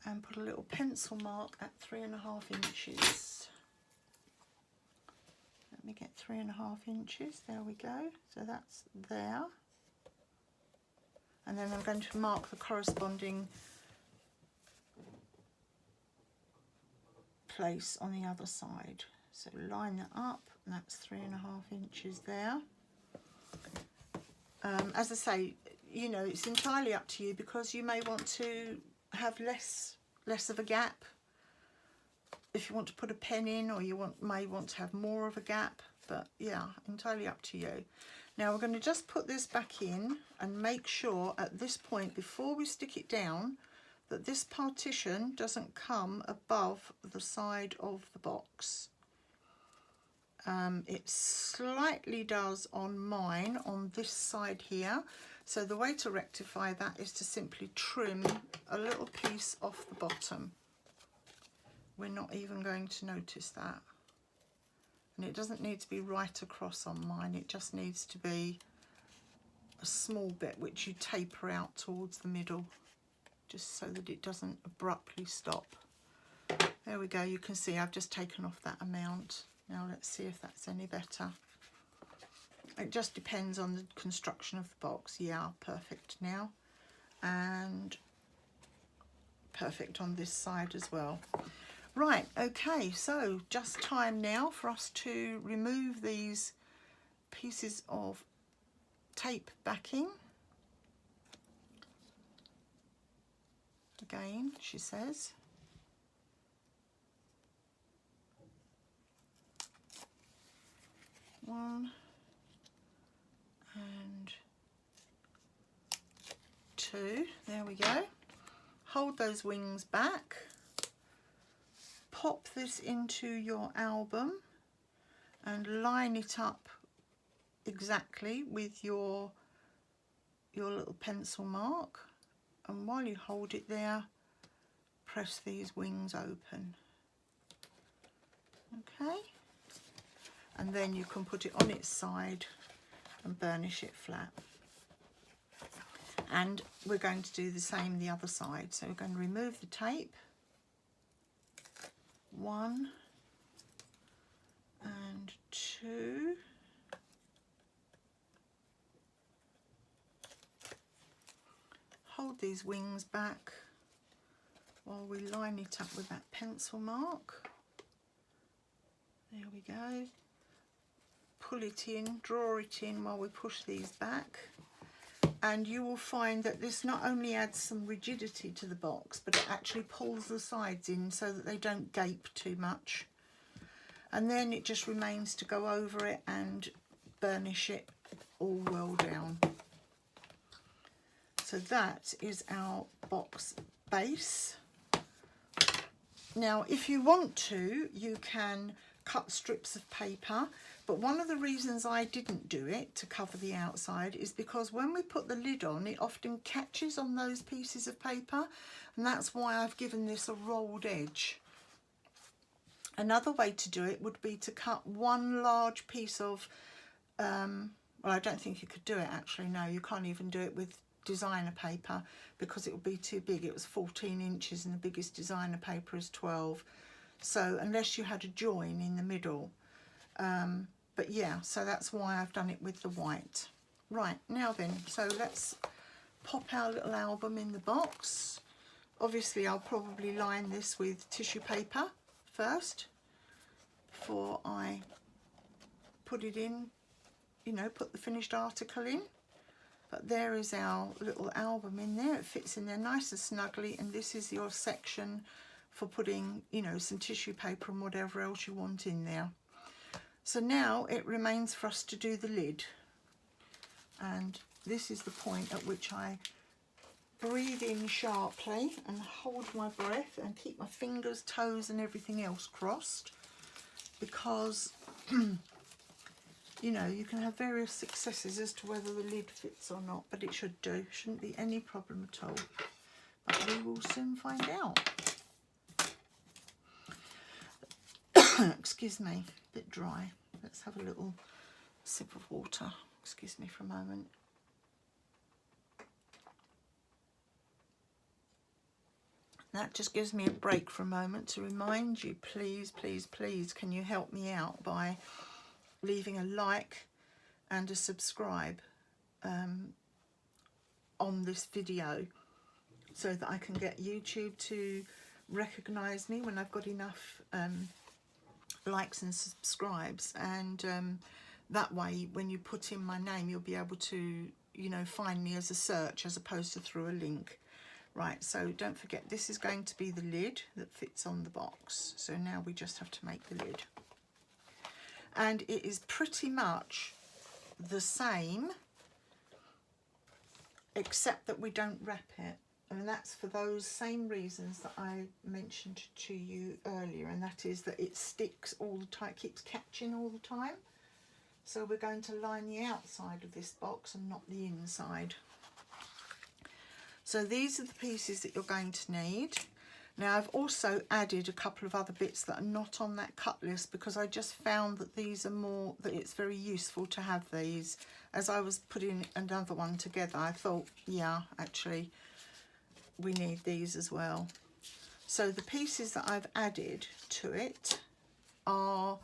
and put a little pencil mark at 3.5 inches. Let me get 3.5 inches, there we go, so that's there. And then I'm going to mark the corresponding place on the other side. So line that up, and that's 3.5 inches there. As I say, you know, it's entirely up to you, because you may want to have less of a gap if you want to put a pen in, or you may want to have more of a gap, but yeah, entirely up to you. Now we're going to just put this back in and make sure at this point, before we stick it down, that this partition doesn't come above the side of the box. It slightly does on mine, on this side here. So the way to rectify that is to simply trim a little piece off the bottom. We're not even going to notice that. And it doesn't need to be right across on mine, it just needs to be a small bit which you taper out towards the middle, just so that it doesn't abruptly stop. There we go, you can see I've just taken off that amount. Now let's see if that's any better. It just depends on the construction of the box. Yeah, perfect now. And perfect on this side as well. Right, okay, so just time now for us to remove these pieces of tape backing. Again, she says. One and two, there we go. Hold those wings back. Pop this into your album and line it up exactly with your little pencil mark. And while you hold it there, press these wings open. Okay. And then you can put it on its side and burnish it flat. And we're going to do the same the other side. So we're going to remove the tape. 1 and 2. Hold these wings back while we line it up with that pencil mark. There we go. Pull it in, draw it in while we push these back. And you will find that this not only adds some rigidity to the box, but it actually pulls the sides in so that they don't gape too much. And then it just remains to go over it and burnish it all well down. So that is our box base. Now, if you want to, you can cut strips of paper, but one of the reasons I didn't do it to cover the outside is because when we put the lid on, it often catches on those pieces of paper, and that's why I've given this a rolled edge. Another way to do it would be to cut one large piece of Well, I don't think you could do it actually. No, you can't even do it with designer paper because it would be too big. It was 14 inches and the biggest designer paper is 12. So unless you had a join in the middle. But yeah, so that's why I've done it with the white. Right, now then, so let's pop our little album in the box. Obviously, I'll probably line this with tissue paper first before I put it in, you know, put the finished article in. But there is our little album in there. It fits in there nice and snugly, and this is your section for putting, you know, some tissue paper and whatever else you want in there. So now it remains for us to do the lid. And this is the point at which I breathe in sharply and hold my breath and keep my fingers, toes and everything else crossed, because you know, you can have various successes as to whether the lid fits or not, but it should do. Shouldn't be any problem at all. But we will soon find out. Excuse me, a bit dry. Let's have a little sip of water. Excuse me for a moment. That just gives me a break for a moment to remind you, please, please, please, can you help me out by leaving a like and a subscribe on this video so that I can get YouTube to recognise me when I've got enough likes and subscribes, and that way when you put in my name you'll be able to, you know, find me as a search as opposed to through a link. Right, so don't forget, this is going to be the lid that fits on the box. So now we just have to make the lid. And it is pretty much the same, except that we don't wrap it. And that's for those same reasons that I mentioned to you earlier, and that is that it sticks all the time, keeps catching all the time. So we're going to line the outside of this box and not the inside. So these are the pieces that you're going to need. Now I've also added a couple of other bits that are not on that cut list because I just found that these are more, that it's very useful to have these. As I was putting another one together, I thought, yeah, actually we need these as well. So the pieces that I've added to it are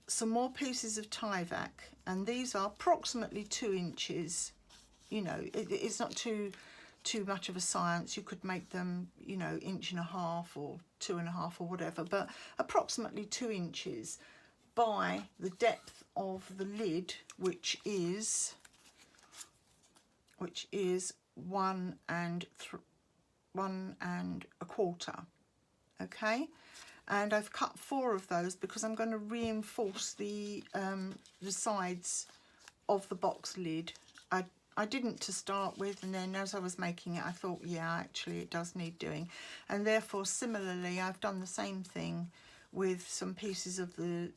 some more pieces of Tyvek, and these are approximately 2 inches. You know, it's not too much of a science. You could make them, you know, 1.5 inches or 2.5 inches or whatever, but approximately 2 inches by the depth of the lid, which is 1 1.25. Okay, and I've cut 4 of those because I'm going to reinforce the sides of the box lid. I didn't to start with, and then as I was making it I thought, yeah, actually it does need doing, and therefore similarly I've done the same thing with some pieces of the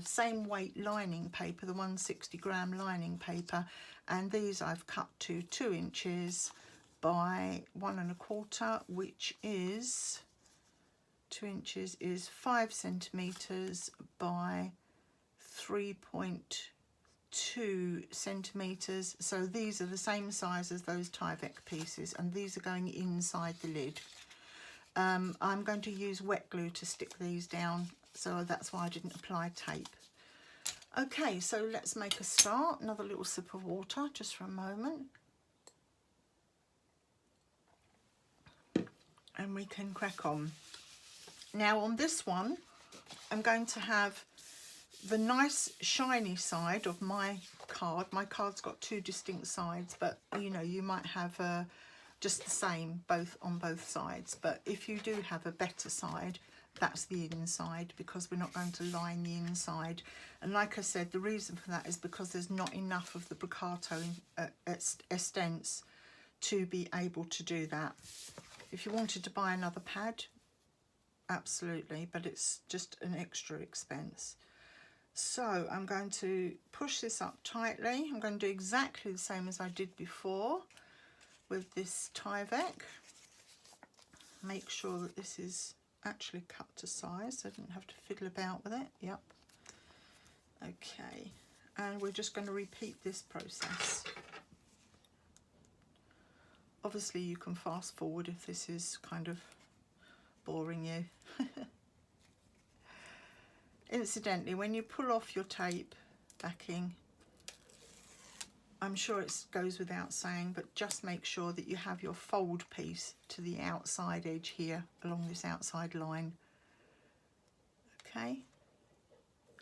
same weight lining paper, the 160-gram lining paper, and these I've cut to 2 inches by 1.25, which is 2 inches is 5 centimeters by 3.2 centimeters. So these are the same size as those Tyvek pieces, and these are going inside the lid. I'm going to use wet glue to stick these down, so that's why I didn't apply tape. Okay, so let's make a start. Another little sip of water just for a moment, and we can crack on. Now on this one I'm going to have the nice shiny side of my card. My card's got 2 distinct sides, but you know, you might have just the same on both sides, but if you do have a better side, that's the inside, because we're not going to line the inside. And like I said, the reason for that is because there's not enough of the Broccato Estense to be able to do that. If you wanted to buy another pad, absolutely, but it's just an extra expense. So I'm going to push this up tightly. I'm going to do exactly the same as I did before with this Tyvek. Make sure that this is actually cut to size so I didn't have to fiddle about with it. Yep. Okay. and we're just going to repeat this process. Obviously you can fast forward if this is kind of boring you. Incidentally, when you pull off your tape backing, I'm sure it goes without saying, but just make sure that you have your fold piece to the outside edge here along this outside line. Okay,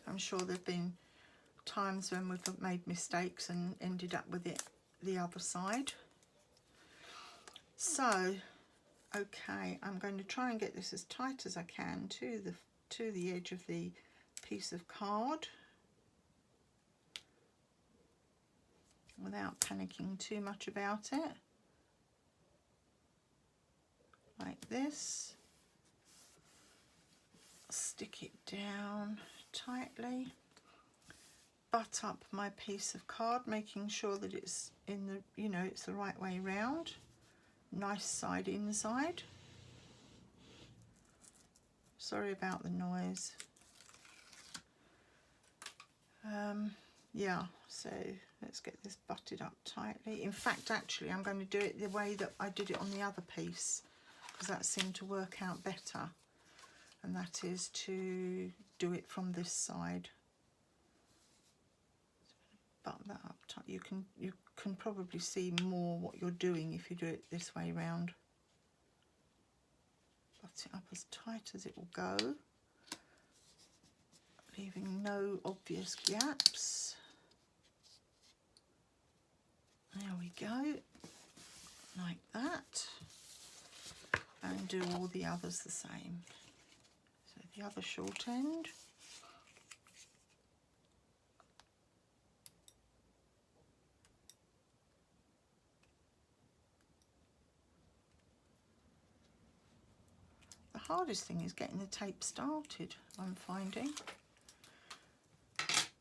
I'm sure there have been times when we've made mistakes and ended up with it the other side. So okay, I'm going to try and get this as tight as I can to the edge of the piece of card without panicking too much about it, like this. Stick it down tightly, butt up my piece of card, making sure that it's in the, you know, it's the right way round, nice side inside. Sorry about the noise. Yeah, so let's get this butted up tightly. In fact, actually, I'm going to do it the way that I did it on the other piece, because that seemed to work out better. And that is to do it from this side. Button that up tight. You can probably see more what you're doing if you do it this way round. Butt it up as tight as it will go, leaving no obvious gaps. There we go, like that, and do all the others the same. So the other short end. The hardest thing is getting the tape started, I'm finding.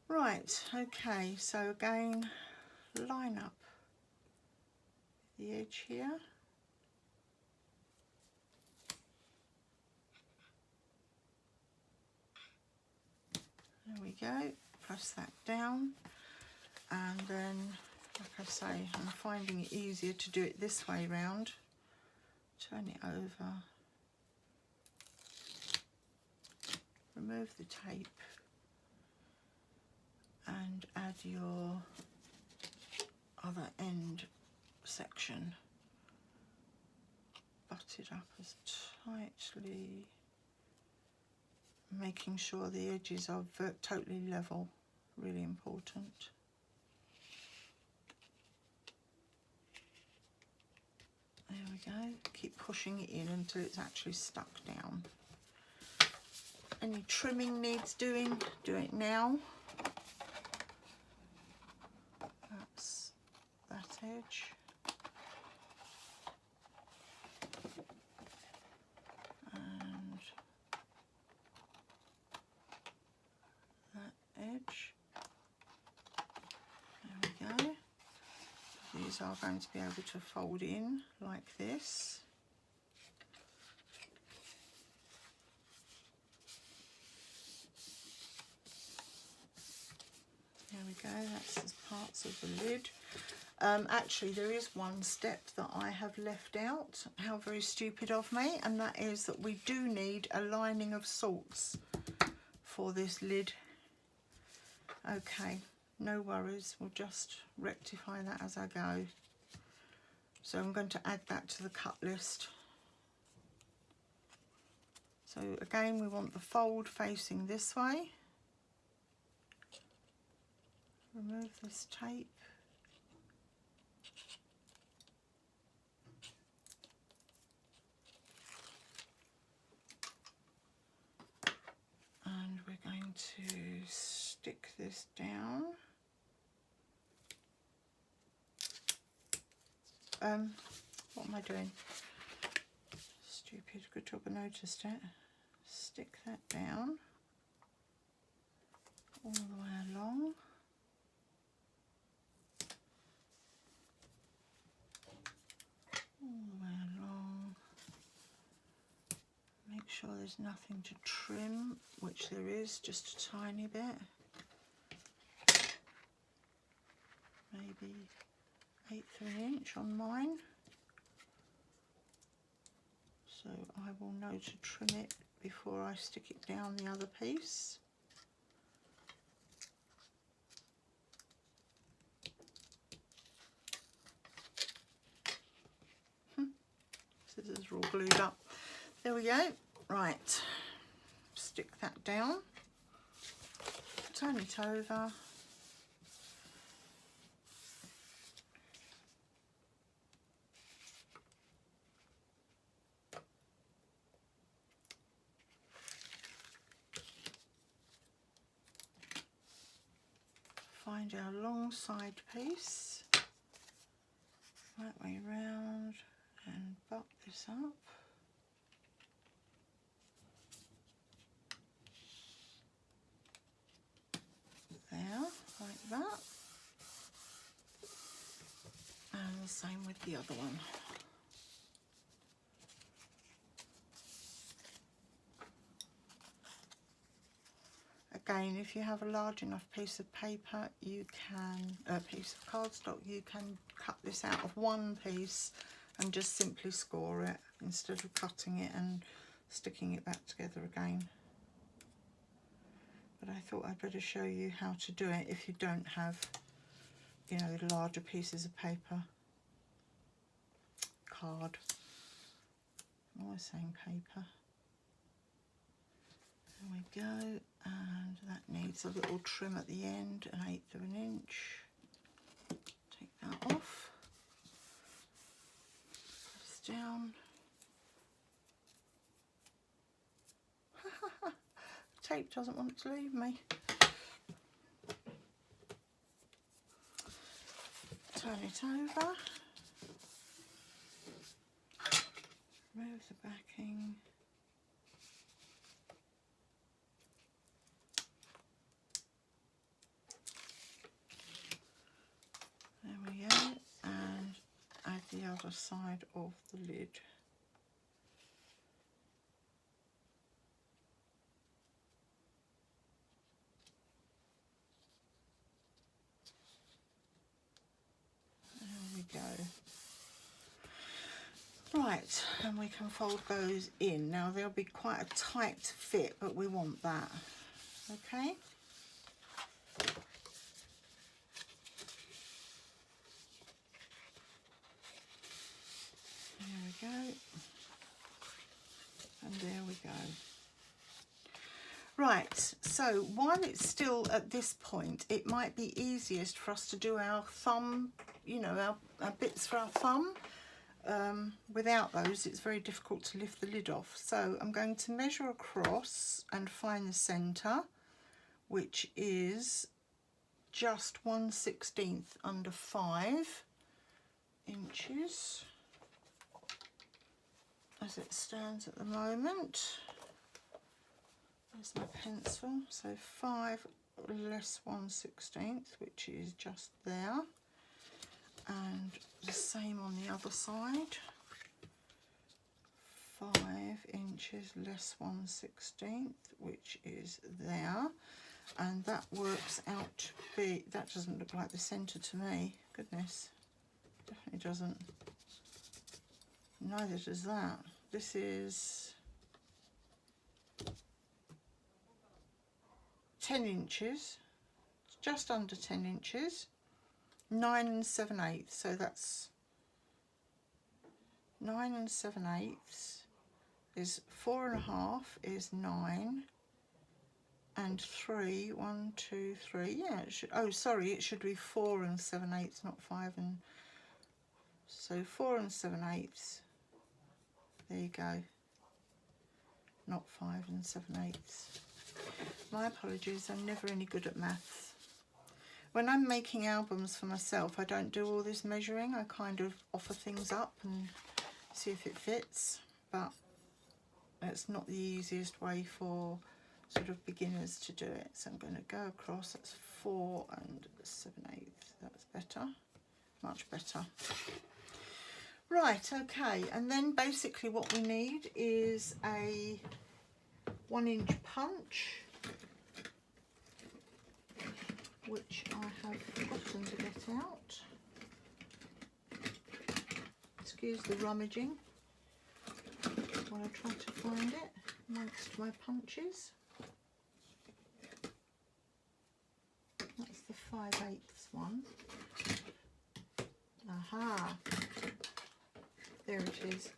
Right, okay, so again, line up the edge here. There we go, press that down, and then, like I say, I'm finding it easier to do it this way round. Turn it over, remove the tape, and add your other end section. Butt it up as tightly, making sure the edges are totally level, really important. There we go, keep pushing it in until it's actually stuck down. Any trimming needs doing, do it now. That's that edge. And that edge. There we go. These are going to be able to fold in like this. There we go, that's as parts of the lid. Actually, there is one step that I have left out. How very stupid of me, and that is that we do need a lining of sorts for this lid. Okay, no worries, we'll just rectify that as I go. So I'm going to add that to the cut list. So again, we want the fold facing this way. Remove this tape. And we're going to stick this down. What am I doing? Stupid, good job I noticed it. Stick that down all the way along. All the way along. Make sure there's nothing to trim, which there is, just a tiny bit. maybe 1/8 of an inch on mine. So I will know to trim it before I stick it down the other piece. Scissors are all glued up. There we go. Right, stick that down, turn it over. Find our long side piece, right way round, and butt this up. There, like that. And the same with the other one. Again, if you have a large enough piece of paper, you can, a piece of cardstock, you can cut this out of one piece and just simply score it instead of cutting it and sticking it back together again. But I thought I'd better show you how to do it if you don't have, you know, larger pieces of paper. Card. I'm always saying paper. There we go, and that needs a little trim at the end, 1/8 of an inch. Take that off. This down. Tape doesn't want to leave me. Turn it over. Remove the backing. There we go, and add the other side of the lid. There we go. Right, and we can fold those in. Now they'll be quite a tight fit, but we want that. Okay. There we go, and there we go. Right, so while it's still at this point, it might be easiest for us to do our thumb, you know, our bits for our thumb. Without those, it's very difficult to lift the lid off. So I'm going to measure across and find the centre, which is just 1/16 under 5 inches. As it stands at the moment. There's my pencil, so 5 less 1/16, which is just there, and the same on the other side, 5 inches less 1/16, which is there, and that works out to be, that doesn't look like the centre to me, goodness, definitely doesn't. Neither does that. This is 10 inches, just under 10 inches, 9 7/8, so that's 9 7/8 is 4.5 is 9, and 3, 1, 2, 3, yeah, it should, oh sorry, it should be 4 7/8, not 5 and, so 4 7/8. There you go, not 5 7/8. My apologies, I'm never any good at maths. When I'm making albums for myself, I don't do all this measuring. I kind of offer things up and see if it fits, but it's not the easiest way for sort of beginners to do it. So I'm going to go across, that's 4 7/8, that's better, much better. Right, okay, and then basically what we need is a 1-inch punch. which I have forgotten to get out. Excuse the rummaging while I try to find it amongst my punches. That's the 5/8 one. Aha, there it is.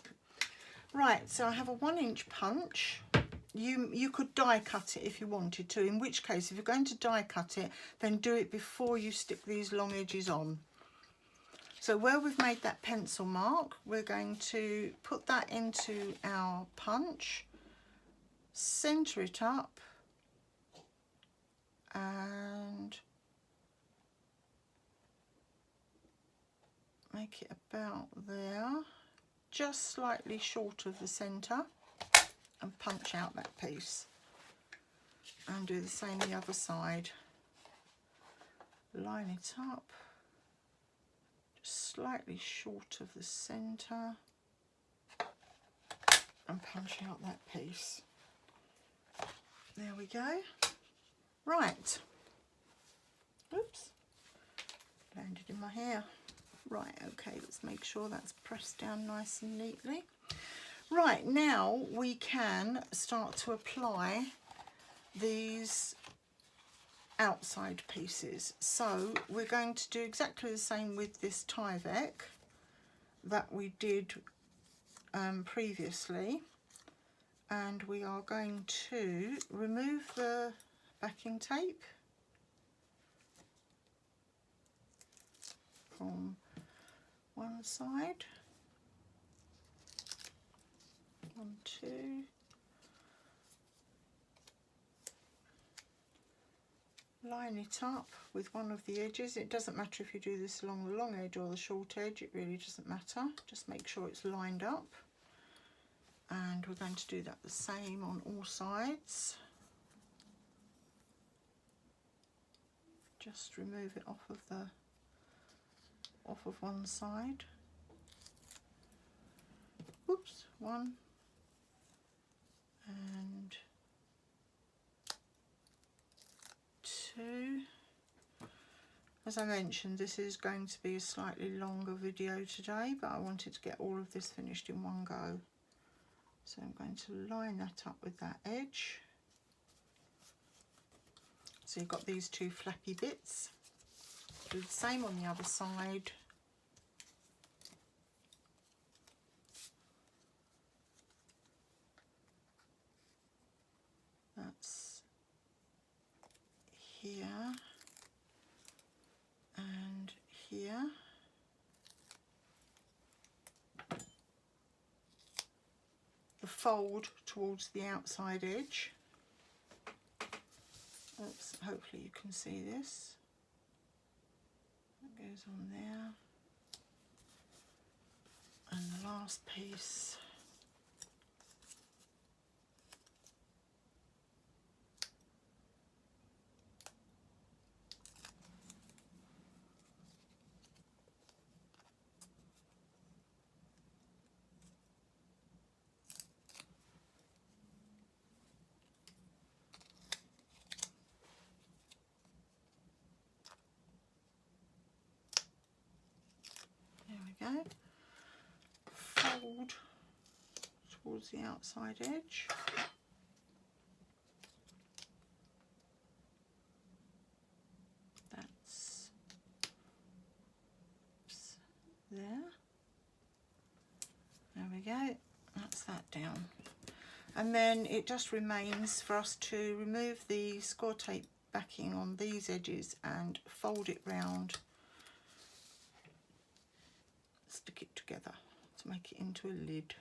Right, so I have a 1-inch punch. You could die cut it if you wanted to, in which case if you're going to die cut it, then do it before you stick these long edges on. So where we've made that pencil mark, we're going to put that into our punch, centre it up, and make it about there, just slightly short of the centre, and punch out that piece. And do the same the other side. Line it up, just slightly short of the centre, and punch out that piece. There we go. Right. Oops, landed in my hair. Right, okay, let's make sure that's pressed down nice and neatly. Right, now we can start to apply these outside pieces. So we're going to do exactly the same with this Tyvek that we did previously, and we are going to remove the backing tape from one side, 1, 2, line it up with one of the edges. It doesn't matter if you do this along the long edge or the short edge, it really doesn't matter. Just make sure it's lined up. And we're going to do that the same on all sides. Just remove it off of one side. Oops, 1 and 2. As I mentioned, this is going to be a slightly longer video today, but I wanted to get all of this finished in one go. So I'm going to line that up with that edge. So you've got these 2 flappy bits. Do the same on the other side. That's here and here. The fold towards the outside edge. Oops, hopefully you can see this. That goes on there. And the last piece go, fold towards the outside edge, that's there, there we go, that's that down. And then it just remains for us to remove the score tape backing on these edges and fold it round, stick it together to make it into a lid.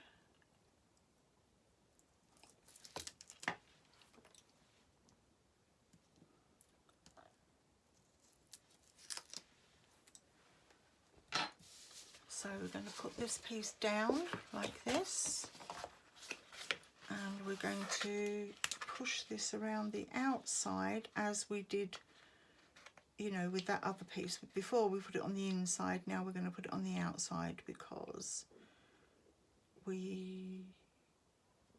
So we're going to put this piece down like this, and we're going to push this around the outside as we did, you know, with that other piece. Before we put it on the inside, now we're going to put it on the outside because we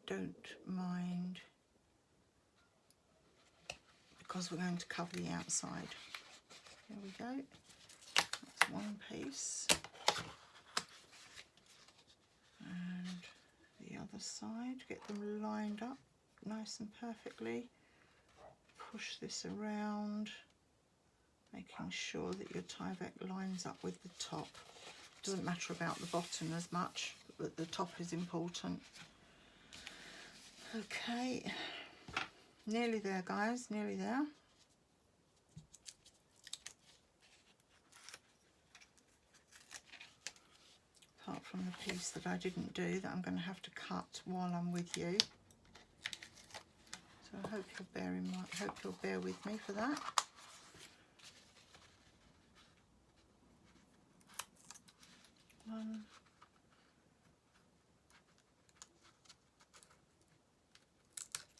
don't mind, because we're going to cover the outside. There we go. That's one piece. And the other side, get them lined up nice and perfectly. Push this around, making sure that your Tyvek lines up with the top. Doesn't matter about the bottom as much, but the top is important. Okay, nearly there guys, nearly there. Apart from the piece that I didn't do that I'm going to have to cut while I'm with you. So I hope you'll bear with me for that. One.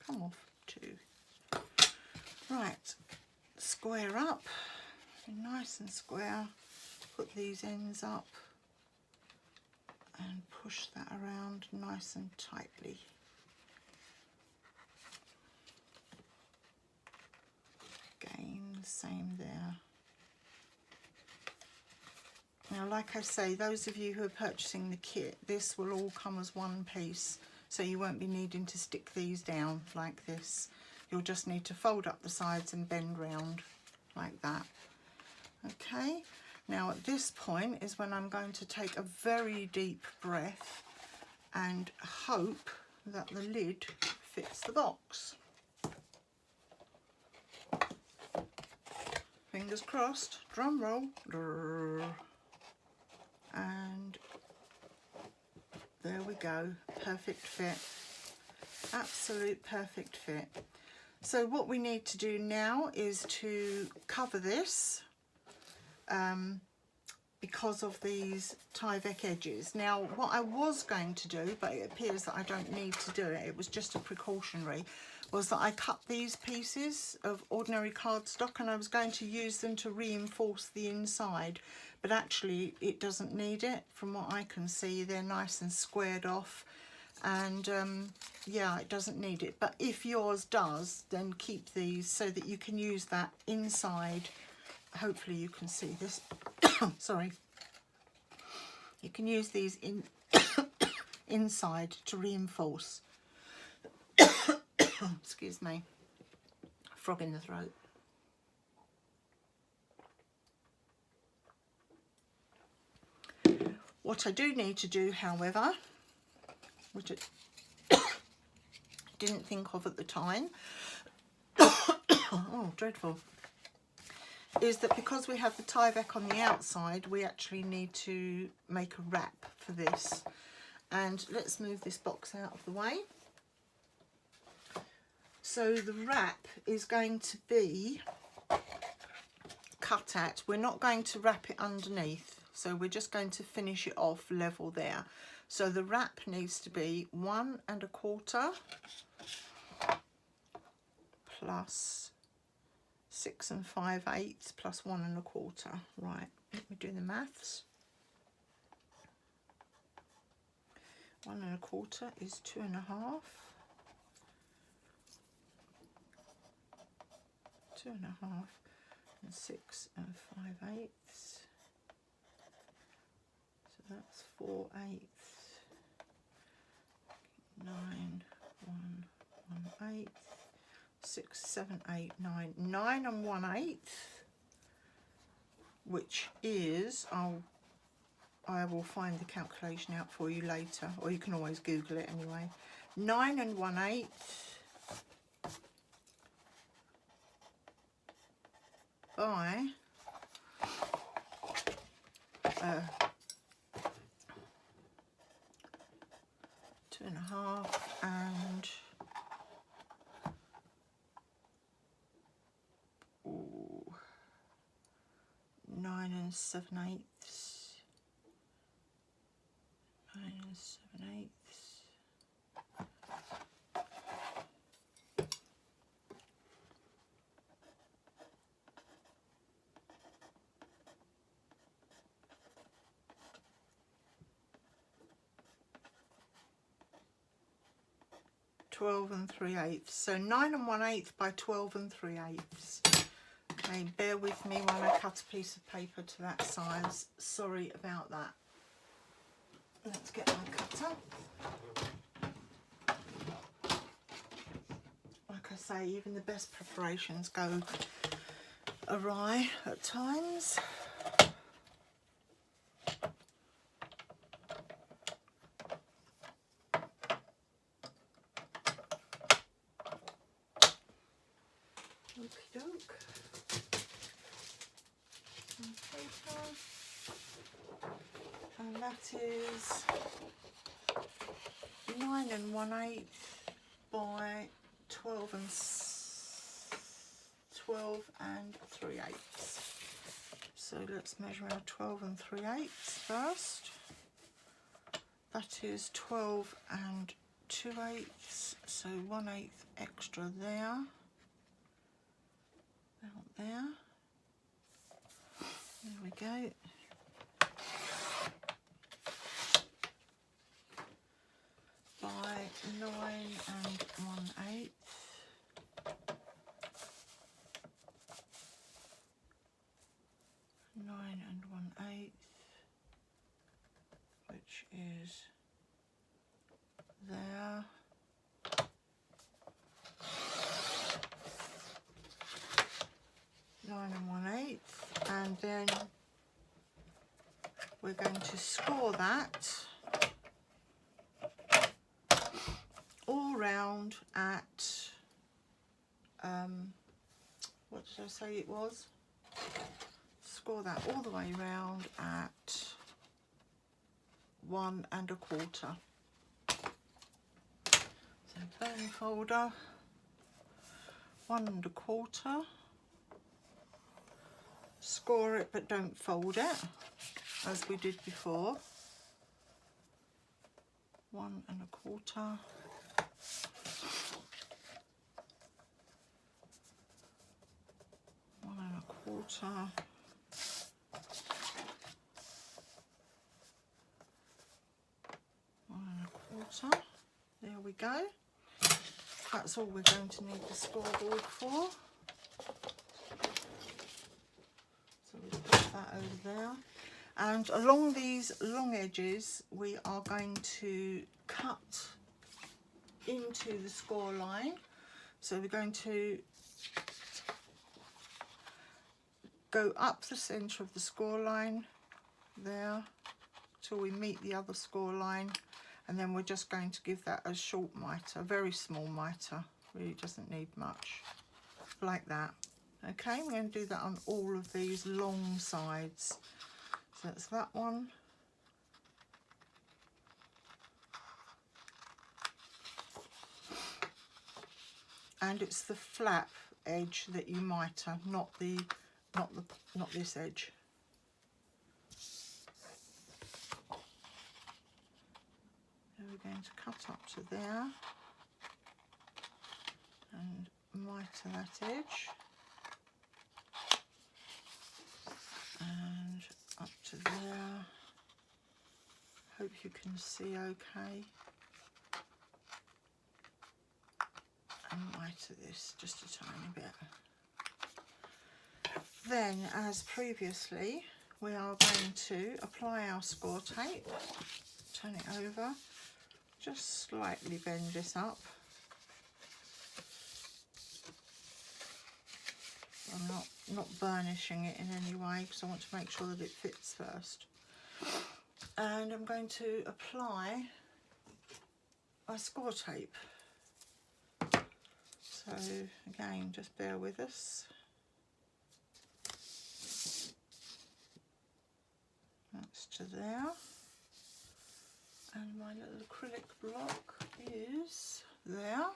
Come off. Two. Right. Square up. Nice and square. Put these ends up. And push that around nice and tightly. Again, same there. Now, like I say, those of you who are purchasing the kit, this will all come as one piece, so you won't be needing to stick these down like this. You'll just need to fold up the sides and bend round like that. Okay, now at this point is when I'm going to take a very deep breath and hope that the lid fits the box. Fingers crossed, drum roll. And there we go, perfect fit, absolute perfect fit. So what we need to do now is to cover this because of these Tyvek edges. Now what I was going to do, but it appears that I don't need to do it, it was just a precautionary, was that I cut these pieces of ordinary cardstock and I was going to use them to reinforce the inside. But actually it doesn't need it. From what I can see, they're nice and squared off, and yeah, it doesn't need it. But if yours does, then keep these so that you can use that inside. Hopefully you can see this. Sorry. You can use these inside to reinforce. Excuse me. Frog in the throat. What I do need to do, however, which I didn't think of at the time, oh, dreadful, is that because we have the Tyvek on the outside, we actually need to make a wrap for this. And let's move this box out of the way. So the wrap is going to be cut at, we're not going to wrap it underneath. So we're just going to finish it off level there. So the wrap needs to be 1 1/4 plus 6 5/8 plus 1 1/4. Right, let me do the maths. 1 1/4 is 2 1/2. 2 1/2 and 6 5/8. That's 4/8, 9 1 1/8, 6 7 8 9 9 1/8, which is I will find the calculation out for you later, or you can always Google it anyway. 9 1/8 by 2 1/2 and 9 7/8. 9 7/8. 12 3/8. So 9 1/8 by 12 3/8. Okay, bear with me when I cut a piece of paper to that size. Sorry about that. Let's get my cutter. Like I say, even the best preparations go awry at times. Okie doke. Some paper. And that is 9 1/8 by 12 3/8. So let's measure our 12 3/8 first. That is 12 2/8, so 1/8 extra there. Out there. There we go. By 9 1/8. Which is there. Nine 1/8, and then we're going to score that all round at what did I say it was? Score that all the way round at 1 1/4. So bone folder, 1 1/4. Score it, but don't fold it, as we did before. 1 1/4. 1 1/4. 1 1/4. There we go. That's all we're going to need the scoreboard for. So we'll put that over there. And along these long edges, we are going to cut into the score line. So we're going to go up the centre of the score line there till we meet the other score line, and then we're just going to give that a short mitre, a very small mitre, really doesn't need much, like that. Okay, we're going to do that on all of these long sides. So that's that one. And it's the flap edge that you mitre, not this edge. So we're going to cut up to there and mitre that edge. And up to there. Hope you can see okay. And mitre this just a tiny bit. Then, as previously, we are going to apply our score tape, turn it over, just slightly bend this up. I'm not burnishing it in any way because I want to make sure that it fits first. And I'm going to apply my score tape. So again, just bear with us. That's to there. And my little acrylic block is there.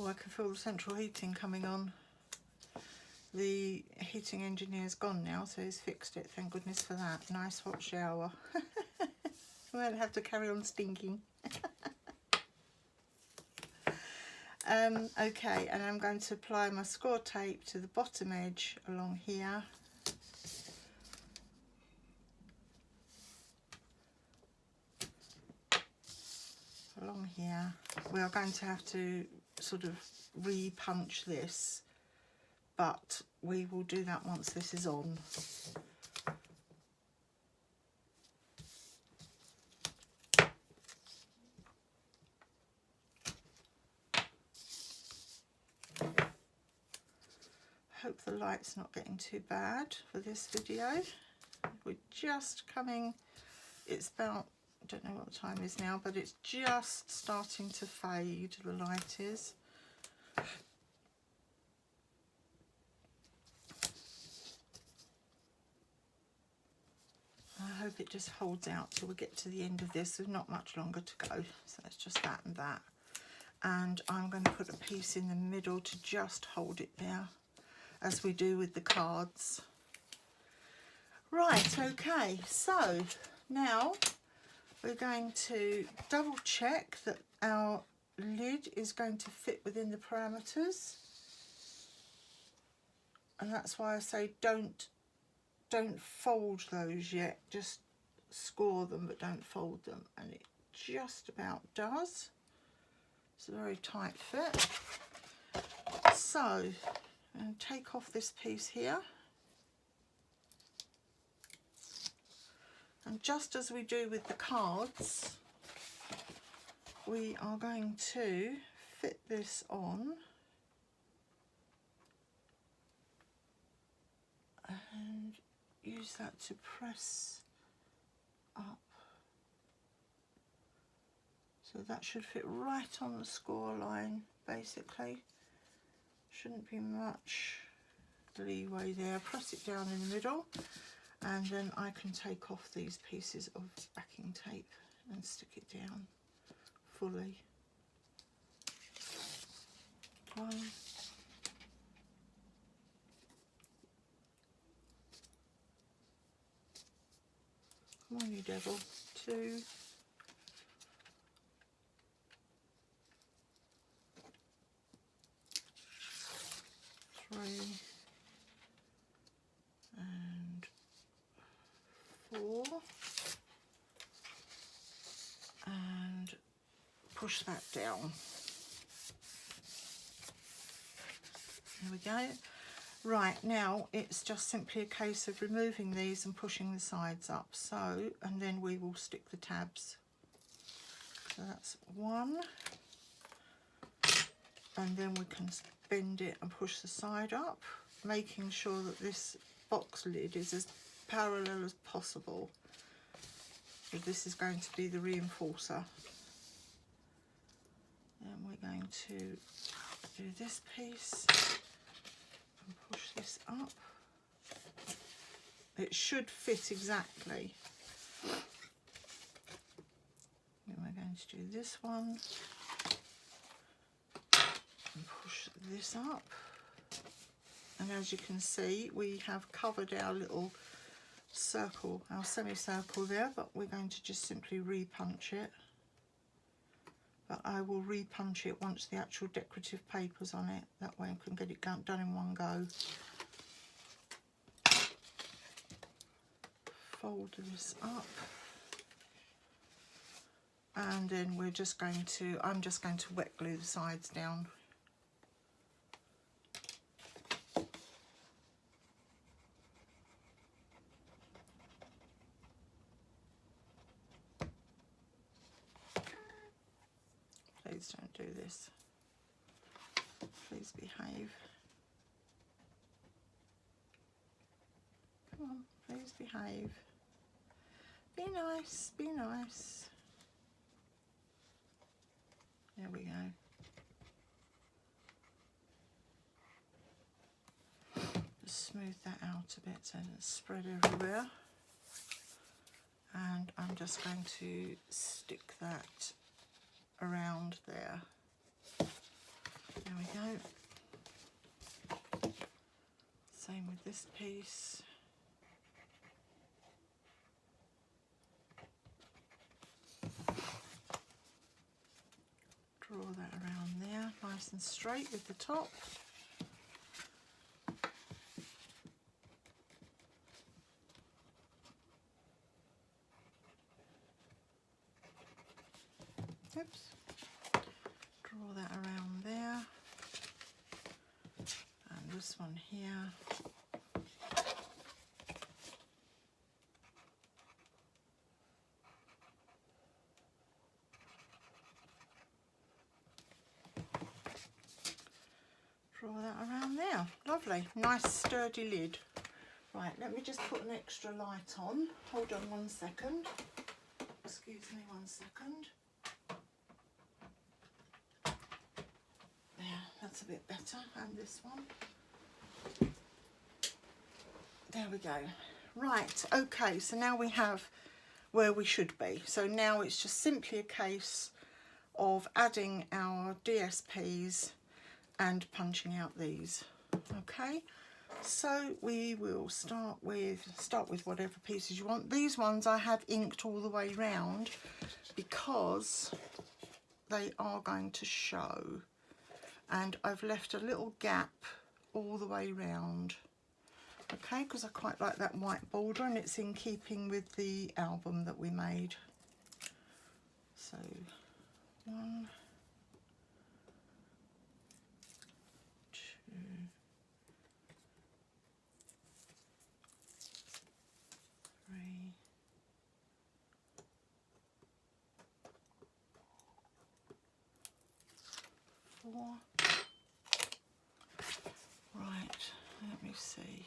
Oh, I can feel the central heating coming on. The heating engineer's gone now, so he's fixed it. Thank goodness for that. Nice hot shower. We won't have to carry on stinking. Okay, and I'm going to apply my score tape to the bottom edge along here. Along here. We are going to have to sort of re-punch this, but we will do that once this is on. Hope the light's not getting too bad for this video. We're just coming, it's about, I don't know what the time is now, but it's just starting to fade, the light is. I hope it just holds out till we get to the end of this. There's not much longer to go, so it's just that and that. And I'm going to put a piece in the middle to just hold it there, as we do with the cards. Right, okay, so now we're going to double check that our lid is going to fit within the parameters. And that's why I say don't fold those yet, just score them but don't fold them, and it just about does. It's a very tight fit. So and take off this piece here, and just as we do with the cards, we are going to fit this on and use that to press up. So that should fit right on the score line, basically. Shouldn't be much leeway there. Press it down in the middle, and then I can take off these pieces of backing tape and stick it down fully. One. Come on, you devil. 2. 3 and 4, and push that down. There we go. Right, now it's just simply a case of removing these and pushing the sides up. So, and then we will stick the tabs. So that's 1, and then we can bend it and push the side up, making sure that this box lid is as parallel as possible. So this is going to be the reinforcer. And we're going to do this piece and push this up. It should fit exactly. And we're going to do this one and push this up. And as you can see, we have covered our little circle, our semicircle there, but we're going to just simply re-punch it. But I will re-punch it once the actual decorative paper's on it. That way I can get it done in one go. Fold this up. And then we're just going to, I'm just going to wet glue the sides down. Please don't do this. Please behave. Come on, please behave. Be nice, be nice. There we go. Just smooth that out a bit so it's spread everywhere. And I'm just going to stick that around there. There we go. Same with this piece. Draw that around there, nice and straight with the top. Oops. Draw that around there. And this one here. Draw that around there. Lovely, nice sturdy lid. Right, let me just put an extra light on. Hold on 1 second. Excuse me 1 second. There, that's a bit better. And this one. There we go. Right, okay, so now we have where we should be. So now it's just simply a case of adding our DSPs and punching out these. Okay, so we will start with whatever pieces you want. These ones I have inked all the way round because they are going to show, and I've left a little gap all the way round. Okay, because I quite like that white border and it's in keeping with the album that we made. So 1, 2, 3, 4. Right, let me see.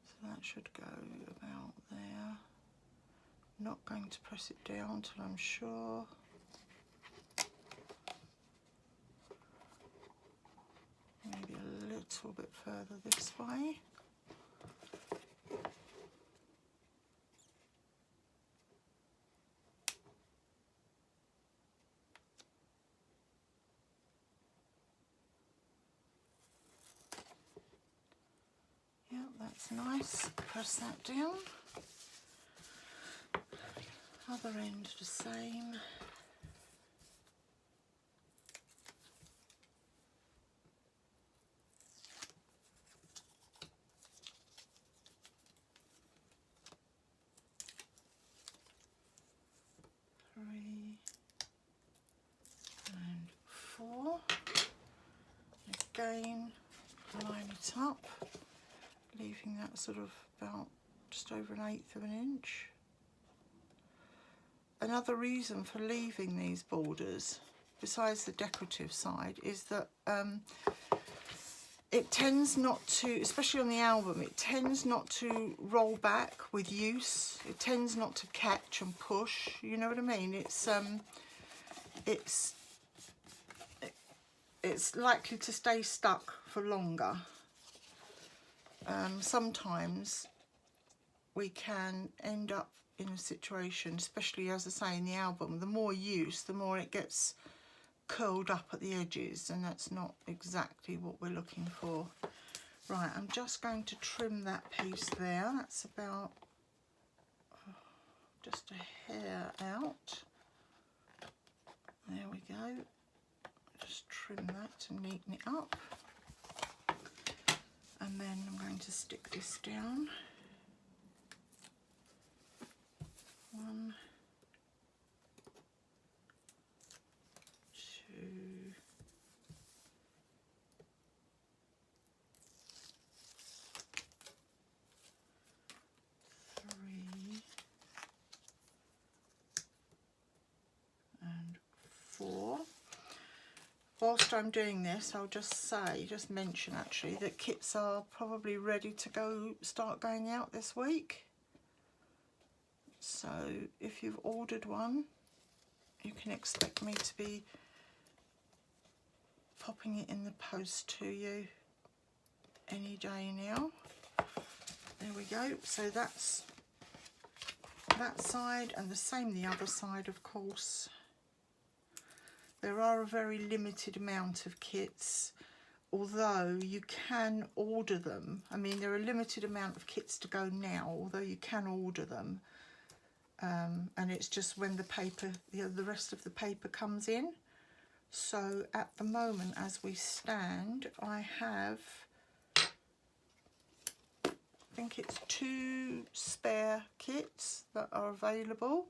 So that should go about there. Not going to press it down till I'm sure. Maybe a little bit further this way. Yeah, that's nice. Press that down. Other end the same. Three and 4. Again, line it up, leaving that sort of about just over 1/8 of an inch. Another reason for leaving these borders, besides the decorative side, is that it tends not to, especially on the album, it tends not to roll back with use. It tends not to catch and push. You know what I mean? It's likely to stay stuck for longer. Sometimes we can end up in a situation, especially as I say in the album, the more use, the more it gets curled up at the edges, and that's not exactly what we're looking for. Right, I'm just going to trim that piece there. That's about just a hair out. There we go. Just trim that to neaten it up. And then I'm going to stick this down. 1, 2, 3 and 4. Whilst I'm doing this, I'll just mention actually that kits are probably ready to start going out this week. So if you've ordered one, you can expect me to be popping it in the post to you any day now. There we go. So that's that side, and the same the other side, of course. There are a very limited amount of kits, although you can order them. I mean, there are a limited amount of kits to go now, although you can order them. And it's just when the paper, the rest of the paper comes in. So at the moment, as we stand, I have, I think it's 2 spare kits that are available,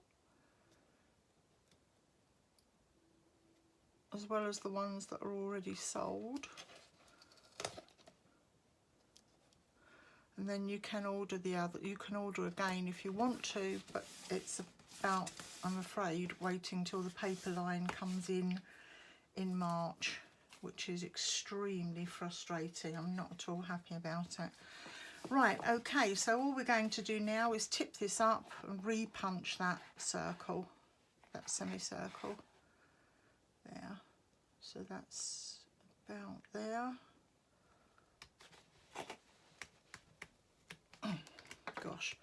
as well as the ones that are already sold. And then you can order the other, you can order again if you want to, but it's about, I'm afraid, waiting till the paper line comes in March, which is extremely frustrating. I'm not at all happy about it. Right, okay, so all we're going to do now is tip this up and re-punch that circle, that semicircle there. So that's about there. Gosh,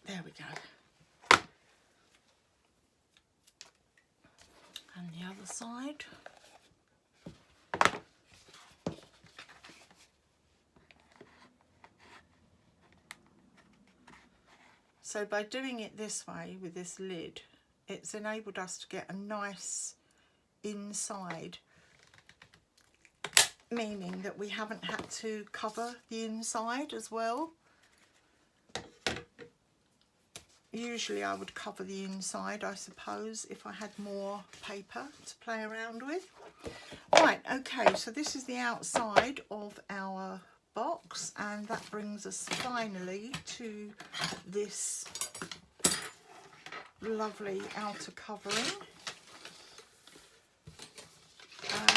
there we go. And the other side. So by doing it this way with this lid, it's enabled us to get a nice inside, meaning that we haven't had to cover the inside as well. Usually I would cover the inside, I suppose, if I had more paper to play around with. Right, okay, so this is the outside of our box, and that brings us finally to this lovely outer covering.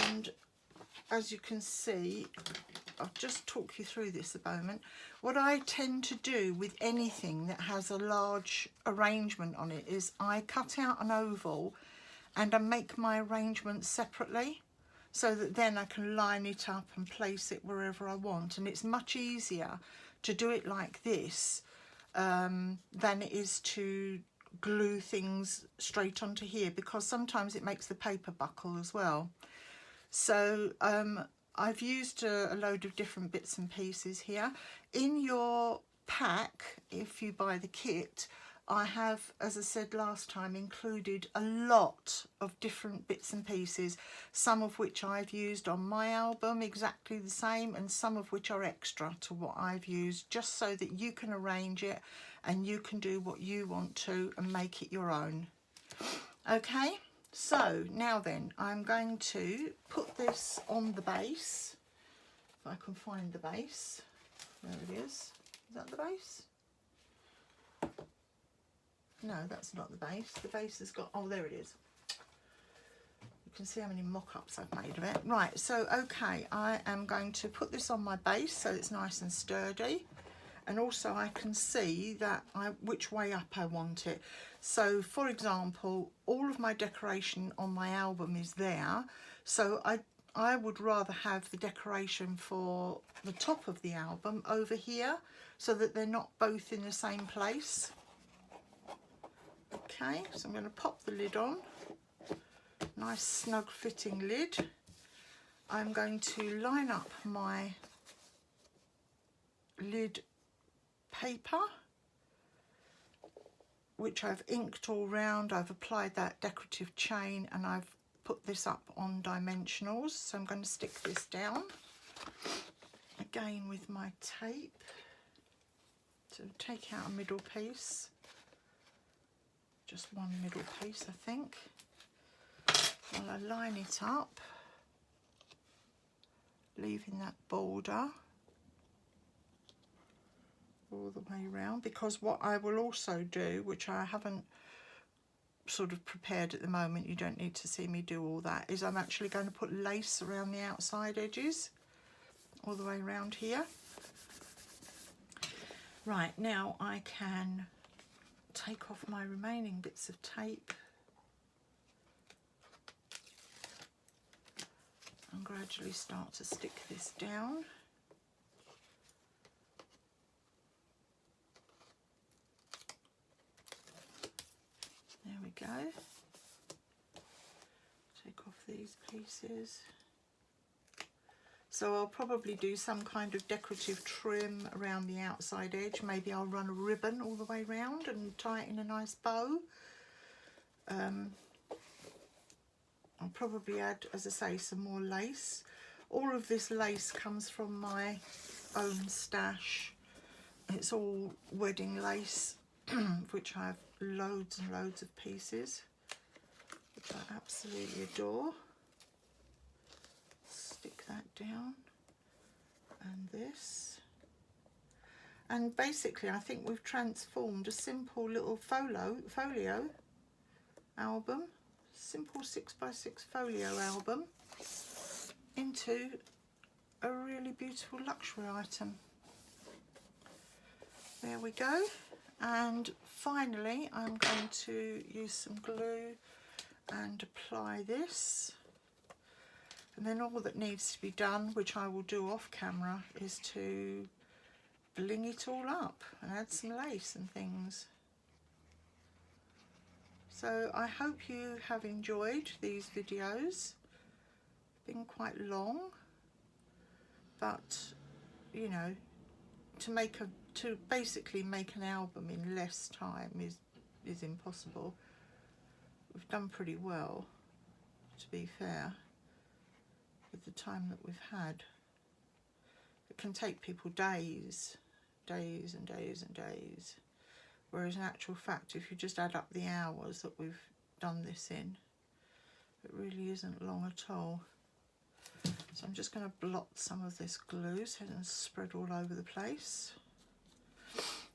And as you can see, I'll just talk you through this a moment. What I tend to do with anything that has a large arrangement on it is I cut out an oval and I make my arrangements separately, so that then I can line it up and place it wherever I want. And it's much easier to do it like this than it is to glue things straight onto here, because sometimes it makes the paper buckle as well. So I've used a load of different bits and pieces here. In your pack, if you buy the kit, I have, as I said last time, included a lot of different bits and pieces, some of which I've used on my album exactly the same, and some of which are extra to what I've used, just so that you can arrange it and you can do what you want to and make it your own. Okay, so now then, I'm going to put this on the base, if I can find the base. There it is. Is that the base? No, that's not the base. The base has got, oh, there it is. You can see how many mock-ups I've made of it. Right, so, okay, I am going to put this on my base so it's nice and sturdy. And also I can see that which way up I want it. So, for example, all of my decoration on my album is there. So I would rather have the decoration for the top of the album over here, so that they're not both in the same place. Okay, so I'm going to pop the lid on. Nice snug fitting lid. I'm going to line up my lid paper, which I've inked all round. I've applied that decorative chain and I've put this up on dimensionals. So I'm going to stick this down again with my tape. So take out a middle piece. Just one middle piece, I think. While I line it up, leaving that border all the way around, because what I will also do, which I haven't sort of prepared at the moment, you don't need to see me do all that, is I'm actually going to put lace around the outside edges all the way around here. Right, now I can take off my remaining bits of tape and gradually start to stick this down. There we go. Take these pieces. So I'll probably do some kind of decorative trim around the outside edge. Maybe I'll run a ribbon all the way round and tie it in a nice bow. I'll probably add, as I say, some more lace. All of this lace comes from my own stash. It's all wedding lace, which I have loads and loads of pieces, which I absolutely adore. Stick that down, and this. And basically I think we've transformed a simple little folio album, simple 6x6 folio album, into a really beautiful luxury item. There we go. And finally I'm going to use some glue and apply this. And then all that needs to be done, which I will do off camera, is to bling it all up and add some lace and things. So I hope you have enjoyed these videos. Been quite long, but you know, to basically make an album in less time is impossible. We've done pretty well, to be fair, with the time that we've had. It can take people days and days and days, whereas in actual fact, if you just add up the hours that we've done this in, it really isn't long at all. So I'm just going to blot some of this glue so it doesn't spread all over the place.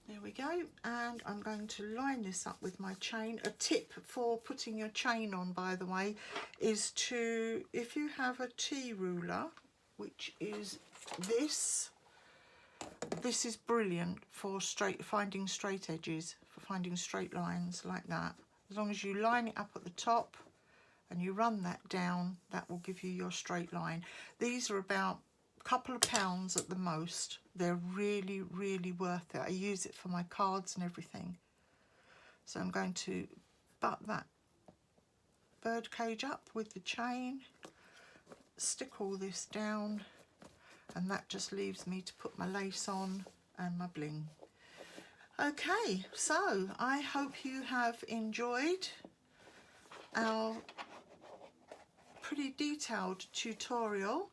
There we go, and I'm going to line this up with my chain. A tip for putting your chain on, by the way, is to, if you have a T ruler, which is this is brilliant for finding straight edges, for finding straight lines like that. As long as you line it up at the top and you run that down, that will give you your straight line. These are about couple of pounds at the most. They're really, really worth it. I use it for my cards and everything. So I'm going to butt that bird cage up with the chain, stick all this down, and that just leaves me to put my lace on and my bling. Okay, so I hope you have enjoyed our pretty detailed tutorial.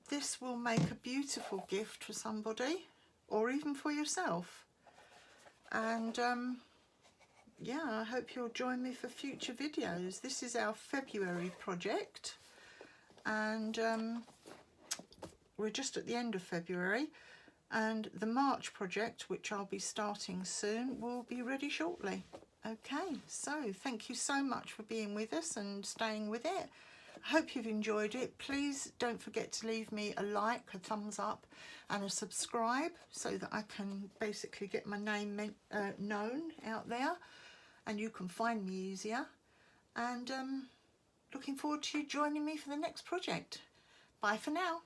This will make a beautiful gift for somebody, or even for yourself. And yeah, I hope you'll join me for future videos. This is our February project, and we're just at the end of February, and the March project, which I'll be starting soon, will be ready shortly. Okay, so thank you so much for being with us and staying with it. I hope you've enjoyed it. Please don't forget to leave me a like, a thumbs up and a subscribe, so that I can basically get my name known out there and you can find me easier. And looking forward to you joining me for the next project. Bye for now.